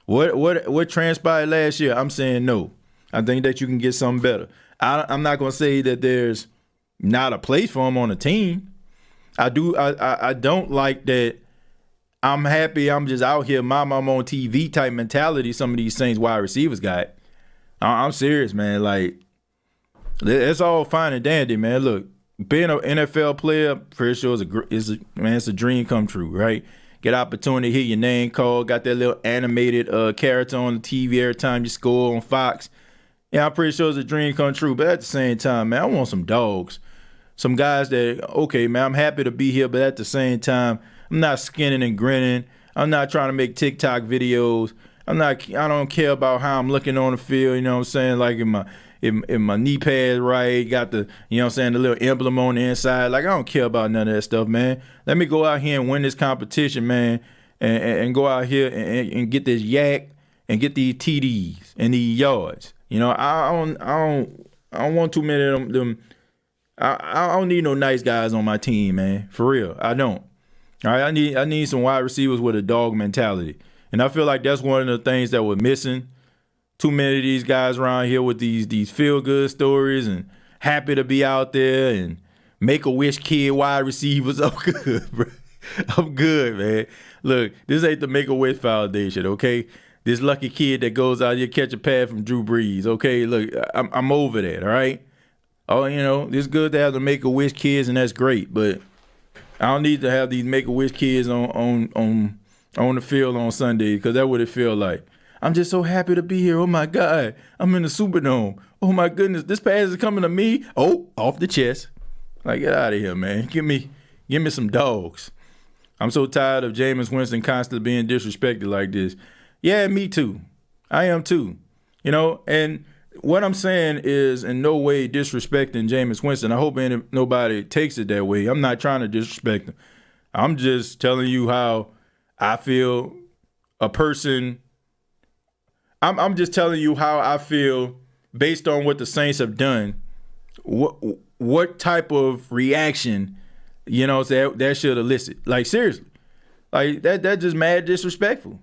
what transpired last year, I'm saying no. I think that you can get something better. I'm not going to say that there's not a place for him on the team. I don't like that I'm happy I'm just out here, I'm on TV type mentality some of these Saints wide receivers got. I'm serious, man. Like, it's all fine and dandy, man. Look, being an NFL player, pretty sure it's a dream come true, right? Get opportunity to hear your name called, got that little animated character on the TV every time you score on Fox. Yeah, I'm pretty sure it's a dream come true. But at the same time, man, I want some dogs. Some guys that, okay, man, I'm happy to be here, but at the same time, I'm not skinning and grinning. I'm not trying to make TikTok videos. I don't care about how I'm looking on the field, you know what I'm saying? Like if my knee pads right, got the, you know what I'm saying, the little emblem on the inside. Like, I don't care about none of that stuff, man. Let me go out here and win this competition, man, and go out here and get this yak and get these TDs and these yards. I don't want too many of them. I don't need no nice guys on my team, man. For real, I don't. All right, I need some wide receivers with a dog mentality, and I feel like that's one of the things that we're missing. Too many of these guys around here with these feel good stories and happy to be out there and Make-A-Wish kid wide receivers. I'm good, bro. I'm good, man. Look, this ain't the Make-A-Wish Foundation, okay? This lucky kid that goes out here catch a pass from Drew Brees, okay? Look, I'm over that, all right? Oh, it's good to have the Make-A-Wish kids, and that's great, but I don't need to have these Make-A-Wish kids on the field on Sunday, because that's what it feel like. I'm just so happy to be here. Oh, my God. I'm in the Superdome. Oh, my goodness. This pass is coming to me. Oh, off the chest. Like, get out of here, man. Give me some dogs. I'm so tired of Jameis Winston constantly being disrespected like this. Yeah, me too. I am too. And what I'm saying is in no way disrespecting Jameis Winston. I hope nobody takes it that way. I'm not trying to disrespect him. I'm just telling you how I feel a person. I'm just telling you how I feel based on what the Saints have done. What type of reaction, that should elicit. Like, seriously. Like, that's just mad disrespectful.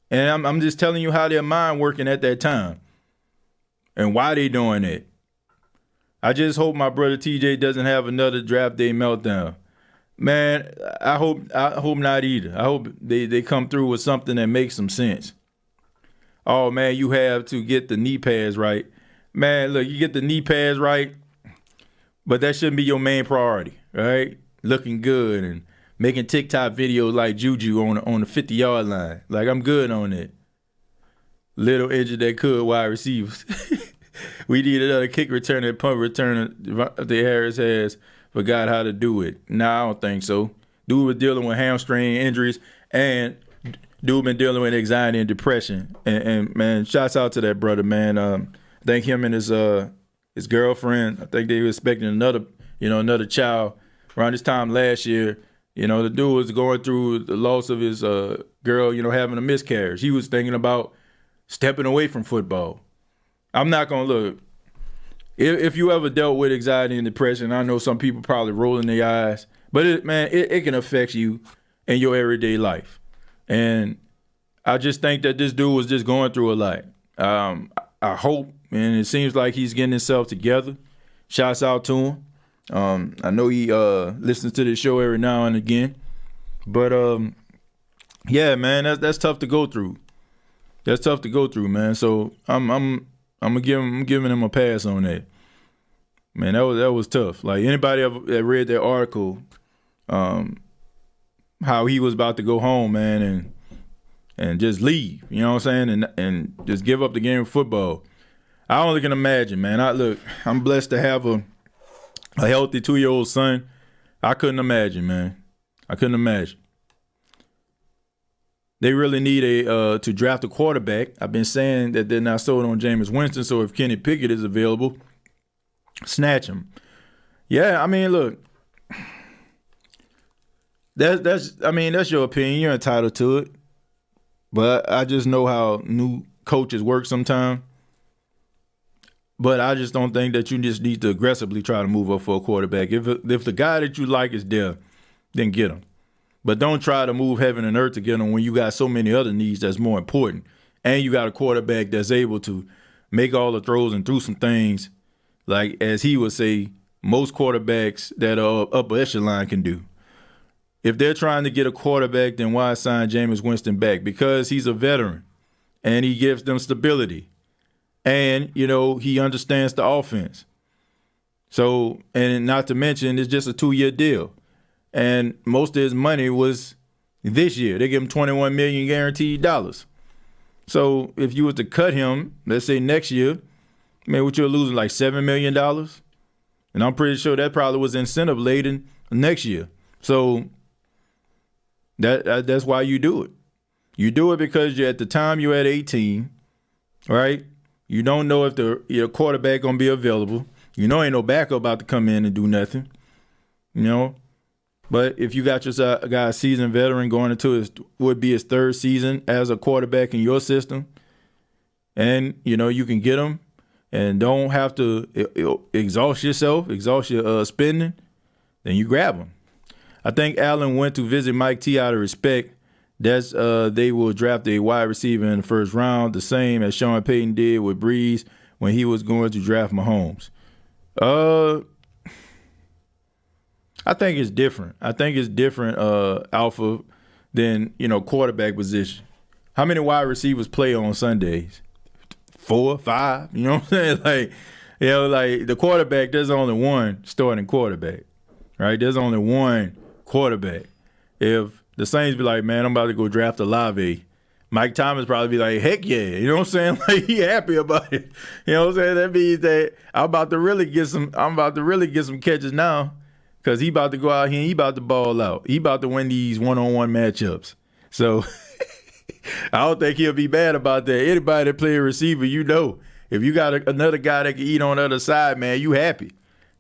And I'm just telling you how their mind working at that time and why they doing it. I just hope my brother TJ doesn't have another draft day meltdown. Man, I hope not either. I hope they come through with something that makes some sense. oh man, you have to get the knee pads right. Man, look, you get the knee pads right, but that shouldn't be your main priority, right? Looking good and making TikTok videos like Juju on the 50-yard line. Like, I'm good on it. Little injured that could wide receivers. We need another kick returner, punt returner. Devontae Harris has forgot how to do it. Nah, I don't think so. Dude was dealing with hamstring injuries, and dude been dealing with anxiety and depression. And man, shouts out to that brother, man. I think him and his girlfriend, I think they were expecting another child around this time last year. The dude was going through the loss of his girl, having a miscarriage. He was thinking about stepping away from football. I'm not going to look. If you ever dealt with anxiety and depression, I know some people probably rolling their eyes, but it can affect you in your everyday life. And I just think that this dude was just going through a lot. I hope, and it seems like he's getting himself together. Shouts out to him. I know he listens to this show every now and again, but yeah, man, that's tough to go through. That's tough to go through, man. So I'm giving him a pass on that. Man, that was tough. Like, anybody that read that article, how he was about to go home, man, and just leave. You know what I'm saying? And just give up the game of football. I only can imagine, man. I'm blessed to have a healthy 2-year-old son. I couldn't imagine, man. I couldn't imagine. They really need to draft a quarterback. I've been saying that they're not sold on Jameis Winston, so if Kenny Pickett is available, snatch him. Yeah, I mean, look, that's your opinion. You're entitled to it. But I just know how new coaches work sometimes. But I just don't think that you just need to aggressively try to move up for a quarterback. If the guy that you like is there, then get him. But don't try to move heaven and earth to get him when you got so many other needs that's more important. And you got a quarterback that's able to make all the throws and do some things, like, as he would say, most quarterbacks that are upper echelon can do. If they're trying to get a quarterback, then why sign Jameis Winston back? Because he's a veteran, and he gives them stability. And, he understands the offense. So, and not to mention, it's just a 2-year deal. And most of his money was this year. They give him $21 million guaranteed dollars. So if you was to cut him, let's say next year, man, what you're losing like $7 million. And I'm pretty sure that probably was incentive laden next year. So that's why you do it. You do it because at the time you're at 18, right? You don't know if your quarterback gonna be available. Ain't no backup about to come in and do nothing. But if you got your guy, a seasoned veteran, going into would be his 3rd season as a quarterback in your system, and you can get him and don't have to exhaust your spending, then you grab him. I think Allen went to visit Mike T out of respect. That's they will draft a wide receiver in the 1st round, the same as Sean Payton did with Breeze when he was going to draft Mahomes. I think it's different. Alpha, than quarterback position. How many wide receivers play on Sundays? 4, 5. You know what I'm saying? Like the quarterback. There's only one starting quarterback, right? There's only one quarterback. If the Saints be like, man, I'm about to go draft Olave, Mike Thomas probably be like, heck yeah. You know what I'm saying? Like, he happy about it. You know what I'm saying? That means that I'm about to really get some catches now. Because he about to go out here and he about to ball out. He about to win these one-on-one matchups. So I don't think he'll be bad about that. Anybody that play a receiver, if you got another guy that can eat on the other side, man, you happy.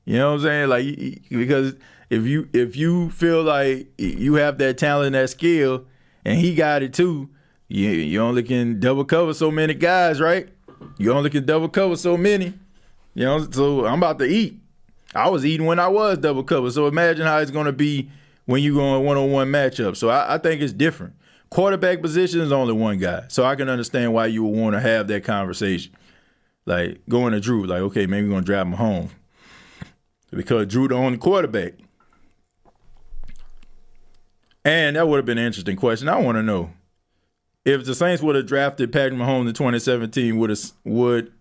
You know what I'm saying? Like, because if you feel like you have that talent, that skill, and he got it too, you only can double cover so many guys, right? You only can double cover so many. So I'm about to eat. I was eating when I was double covered. So imagine how it's going to be when you go in one-on-one matchup. So I think it's different. Quarterback position is only one guy. So I can understand why you would want to have that conversation. Like going to Drew, like, okay, maybe we're going to drive Mahomes. Because Drew the only quarterback. And that would have been an interesting question. I want to know, if the Saints would have drafted Patrick Mahomes in 2017, would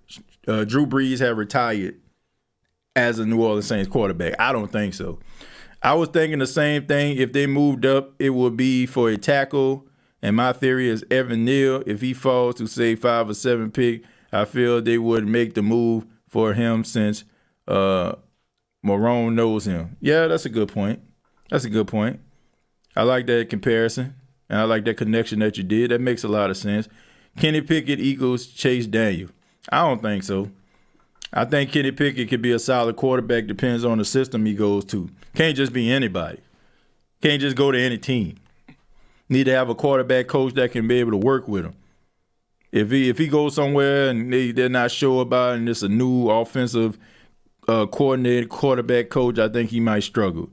Drew Brees have retired as a New Orleans Saints quarterback? I don't think so. I was thinking the same thing. If they moved up, it would be for a tackle. And my theory is Evan Neal. If he falls to say 5 or 7 pick, I feel they would make the move for him since Marrone knows him. Yeah, that's a good point. That's a good point. I like that comparison, and I like that connection that you did. That makes a lot of sense. Kenny Pickett equals Chase Daniel. I don't think so. I think Kenny Pickett could be a solid quarterback. Depends on the system he goes to. Can't just be anybody. Can't just go to any team. Need to have a quarterback coach that can be able to work with him. If he goes somewhere and they're not sure about it and it's a new offensive coordinated quarterback coach, I think he might struggle.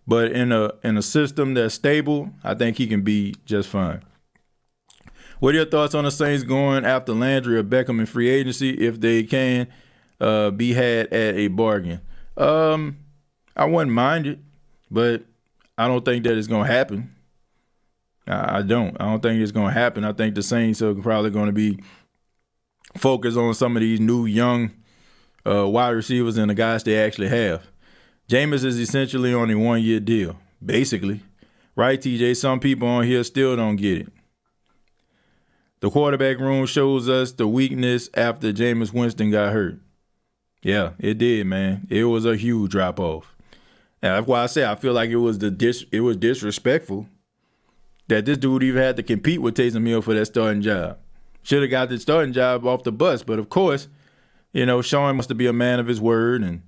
But in a system that's stable, I think he can be just fine. What are your thoughts on the Saints going after Landry or Beckham in free agency if they can be had at a bargain? I wouldn't mind it, but I don't think that it's going to happen. I don't think it's going to happen. I think the Saints are probably going to be focused on some of these new young wide receivers and the guys they actually have. Jameis is essentially on a 1-year deal, basically. Right, TJ? Some people on here still don't get it. The quarterback room shows us the weakness after Jameis Winston got hurt. Yeah, it did, man. It was a huge drop-off. And that's why I say I feel like it was disrespectful that this dude even had to compete with Taysom Hill for that starting job. Should have got the starting job off the bus. But, of course, Sean must be a man of his word. And,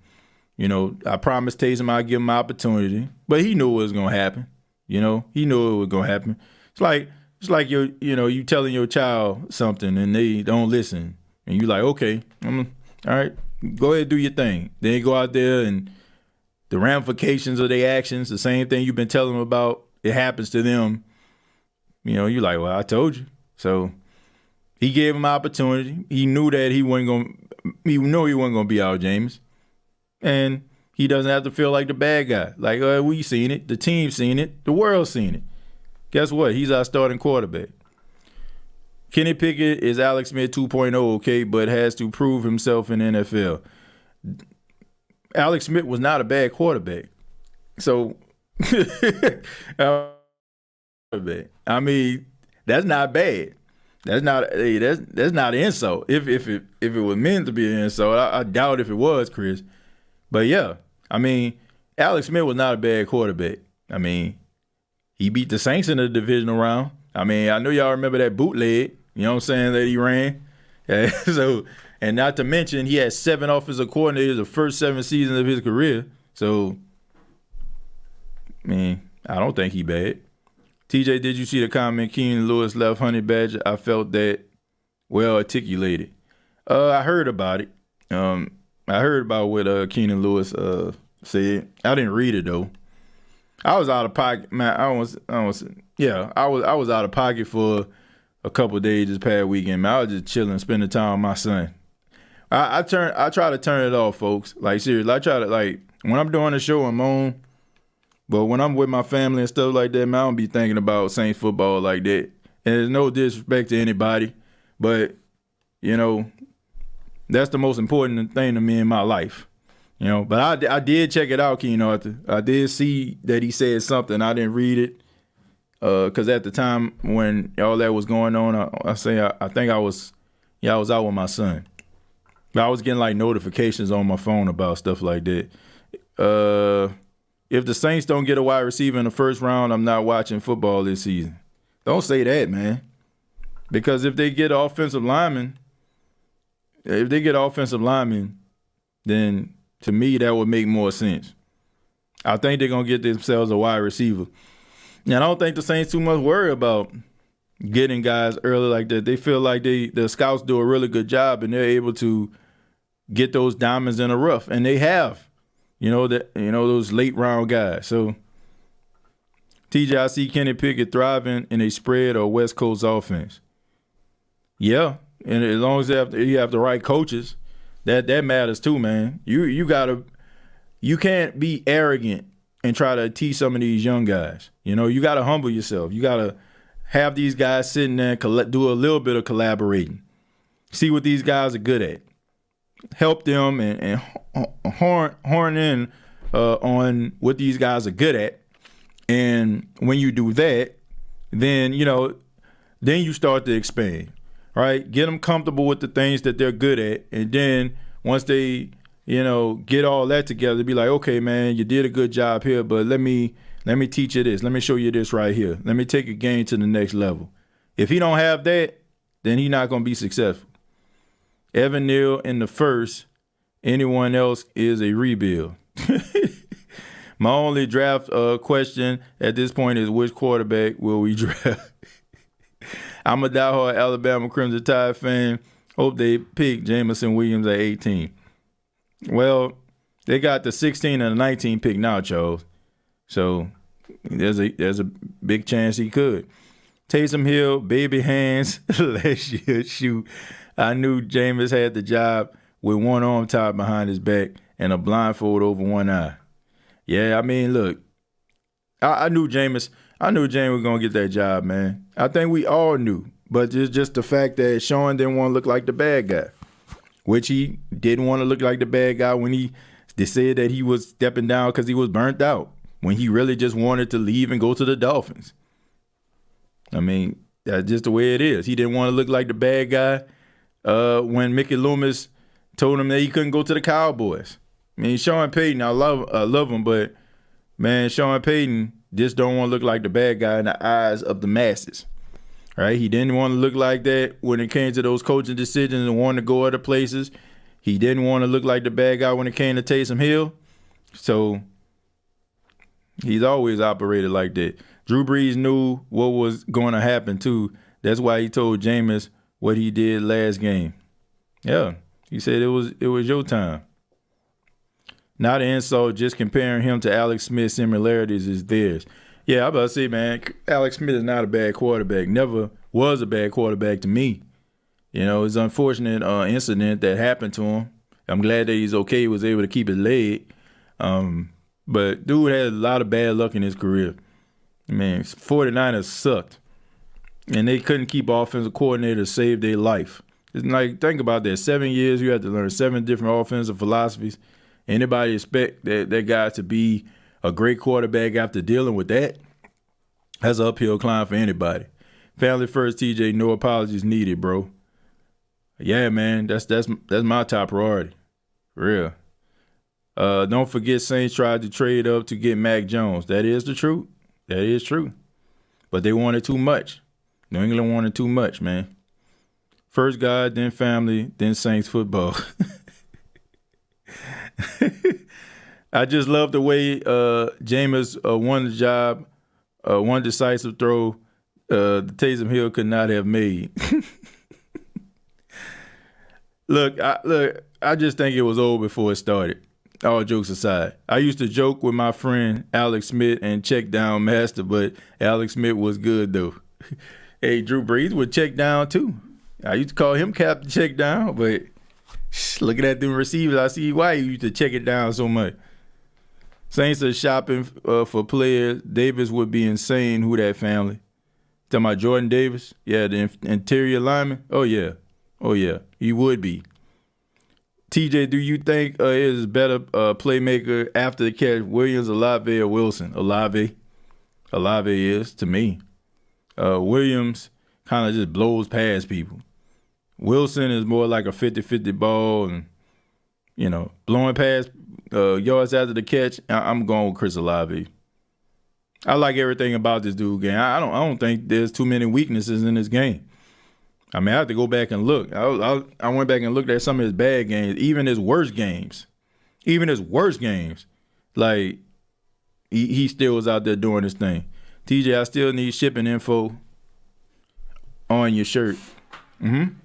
I promised Taysom I'd give him an opportunity. But he knew it was going to happen. He knew it was going to happen. It's like you telling your child something and they don't listen. And you like, okay, all right, go ahead and do your thing. Then you go out there and the ramifications of their actions, the same thing you've been telling them about, it happens to them. You're like, well, I told you. So he gave him opportunity. He knew that he wasn't going to be out Jameis. And he doesn't have to feel like the bad guy. Like, we seen it. The team seen it. The world seen it. Guess what? He's our starting quarterback. Kenny Pickett is Alex Smith 2.0, okay, but has to prove himself in the NFL. Alex Smith was not a bad quarterback. So, I mean, that's not bad. That's not an insult. If it was meant to be an insult, I doubt if it was, Chris. But yeah, I mean, Alex Smith was not a bad quarterback. I mean, he beat the Saints in the divisional round. I mean, I know y'all remember that bootleg, you know what I'm saying, that he ran. So, and not to mention, he had 7 offensive coordinators the first 7 seasons of his career. So, I mean, I don't think he bad. TJ, did you see the comment Keenan Lewis left Honey Badger? I felt that well articulated. I heard about it. I heard about what Keenan Lewis said. I didn't read it though. I was out of pocket, man. I was out of pocket for a couple of days this past weekend, man. I was just chilling, spending time with my son. I try to turn it off, folks. Like seriously, I try to when I'm doing the show, I'm on. But when I'm with my family and stuff like that, man, I don't be thinking about Saints football like that. And there's no disrespect to anybody, but that's the most important thing to me in my life. But I did check it out, Keenan Arthur. I did see that he said something. I didn't read it because at the time when all that was going on, I think I was out with my son. But I was getting notifications on my phone about stuff like that. If the Saints don't get a wide receiver in the first round, I'm not watching football this season. Don't say that, man. Because if they get offensive linemen, then to me that would make more sense. I think they're going to get themselves a wide receiver. And I don't think the Saints too much worry about getting guys early like that. They feel like the scouts do a really good job and they're able to get those diamonds in the rough. And they have. Those late round guys. So, TJ, I see Kenny Pickett thriving in a spread or West Coast offense. Yeah, and as long as you have the right coaches, that matters too, man. You can't be arrogant and try to teach some of these young guys. You gotta humble yourself. You gotta have these guys sitting there and do a little bit of collaborating. See what these guys are good at. Help them and horn in on what these guys are good at. And when you do that, then, then you start to expand, right? Get them comfortable with the things that they're good at. And then once they, get all that together, be like, okay, man, you did a good job here, but let me teach you this. Let me show you this right here. Let me take a game to the next level. If he don't have that, then he's not going to be successful. Evan Neal in the first. Anyone else is a rebuild. My only draft question at this point is, which quarterback will we draft? I'm a diehard Alabama Crimson Tide fan. Hope they pick Jameson Williams at 18. Well, they got the 16 and the 19 pick now, Charles. So there's a big chance he could. Taysom Hill, baby hands last year. Shoot, I knew Jameis had the job with one arm tied behind his back and a blindfold over one eye. Yeah, I mean, look, I knew Jameis was gonna get that job, man. I think we all knew, but it's just the fact that Sean didn't want to look like the bad guy, which he didn't want to look like the bad guy when they said that he was stepping down because he was burnt out, when he really just wanted to leave and go to the Dolphins. I mean, that's just the way it is. He didn't want to look like the bad guy when Mickey Loomis told him that he couldn't go to the Cowboys. I mean, Sean Payton, I love him, but man, Sean Payton just don't want to look like the bad guy in the eyes of the masses. Right? He didn't want to look like that when it came to those coaching decisions and wanting to go other places. He didn't want to look like the bad guy when it came to Taysom Hill. So he's always operated like that. Drew Brees knew what was going to happen too. That's why he told Jameis what he did last game. Yeah, he said it was your time. Not an insult, just comparing him to Alex Smith, similarities is theirs. Yeah, I'm about to say, man, Alex Smith is not a bad quarterback. Never was a bad quarterback to me. It's an unfortunate incident that happened to him. I'm glad that he's okay. He was able to keep his leg. But dude had a lot of bad luck in his career. I mean, 49ers sucked. And they couldn't keep offensive coordinators to save their life. It's like, think about that. 7 years, you had to learn 7 different offensive philosophies. Anybody expect that guy to be a great quarterback after dealing with that? That's an uphill climb for anybody. Family first, TJ, no apologies needed, bro. Yeah, man, that's my top priority. For real. Don't forget Saints tried to trade up to get Mac Jones. That is the truth. That is true. But they wanted too much. New England wanted too much, man. First God, then family, then Saints football. I just love the way Jameis won the job, one decisive throw the Taysom Hill could not have made. Look, I just think it was old before it started. All jokes aside, I used to joke with my friend Alex Smith and check down master, but Alex Smith was good though. Hey, Drew Brees would check down too. I used to call him Captain Check Down, but looking at them receivers, I see why he used to check it down so much. Saints are shopping for players. Davis would be insane. Who that family? Talking about Jordan Davis? Yeah, the interior lineman? Oh, yeah. He would be. TJ, do you think is better playmaker after the catch, Williams, Olave, or Wilson? Olave is, to me. Williams kind of just blows past people. Wilson is more like a 50-50 ball and, blowing past yards after the catch. I'm going with Chris Olave. I like everything about this dude game. I don't think there's too many weaknesses in this game. I mean, I have to go back and look. I went back and looked at some of his bad games, even his worst games. Like, he still was out there doing his thing. TJ, I still need shipping info on your shirt. Mm-hmm.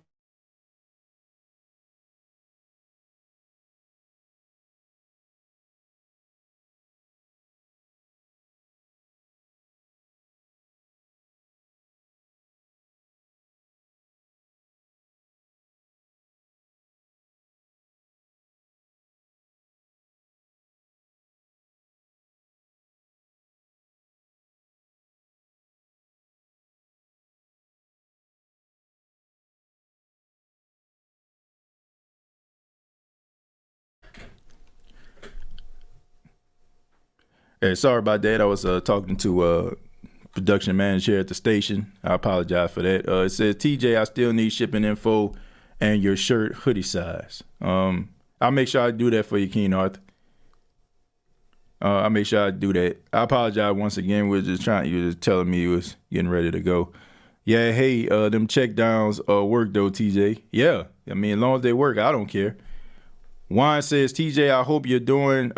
Hey, sorry about that. I was talking to production manager at the station. I apologize for that. It says, TJ, I still need shipping info and your shirt hoodie size. I'll make sure I do that for you, Keen Arthur. I'll make sure I do that. I apologize once again. You were just telling me you was getting ready to go. Yeah, hey, them check downs work though, TJ. Yeah, I mean, as long as they work, I don't care. Juan says, TJ, I hope you're doing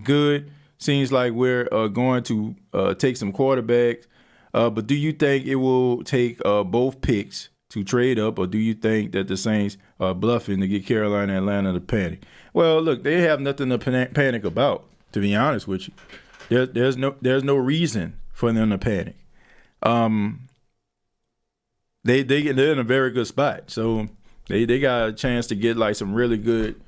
good. Seems like we're going to take some quarterbacks. But do you think it will take both picks to trade up, or do you think that the Saints are bluffing to get Carolina and Atlanta to panic? Well, look, they have nothing to panic about, to be honest with you. There's no reason for them to panic. They're in a very good spot. So they got a chance to get like some really good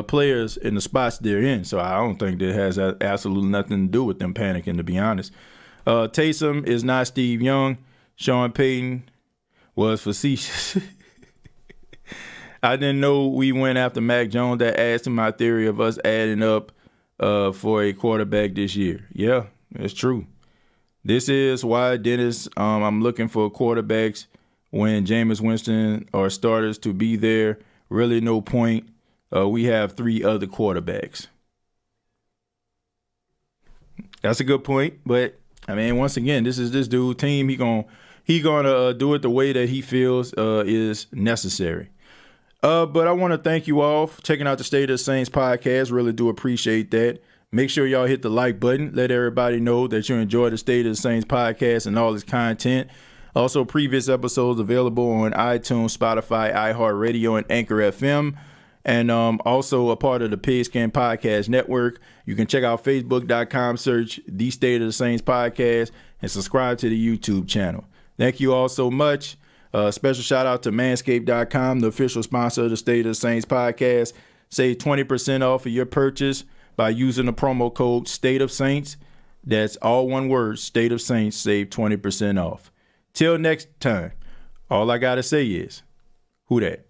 players in the spots they're in. So I don't think that has absolutely nothing to do with them panicking, to be honest. Taysom is not Steve Young. Sean Payton was facetious. I didn't know we went after Mac Jones. That adds to my theory of us adding up for a quarterback this year. Yeah, it's true. This is why, Dennis, I'm looking for quarterbacks when Jameis Winston or starters to be there. Really no point. We have 3 other quarterbacks. That's a good point, but I mean, once again, this is this dude team. He gonna do it the way that he feels is necessary. But I want to thank you all for checking out the State of the Saints podcast. Really do appreciate that. Make sure y'all hit the like button. Let everybody know that you enjoy the State of the Saints podcast and all its content. Also, previous episodes available on iTunes, Spotify, iHeartRadio, and Anchor FM. And also a part of the Pigskin Podcast Network. You can check out Facebook.com, search The State of the Saints Podcast, and subscribe to the YouTube channel. Thank you all so much. Special shout out to Manscaped.com, the official sponsor of the State of the Saints Podcast. Save 20% off of your purchase by using the promo code State of Saints. That's all one word, State of Saints. Save 20% off. Till next time, all I got to say is, who dat?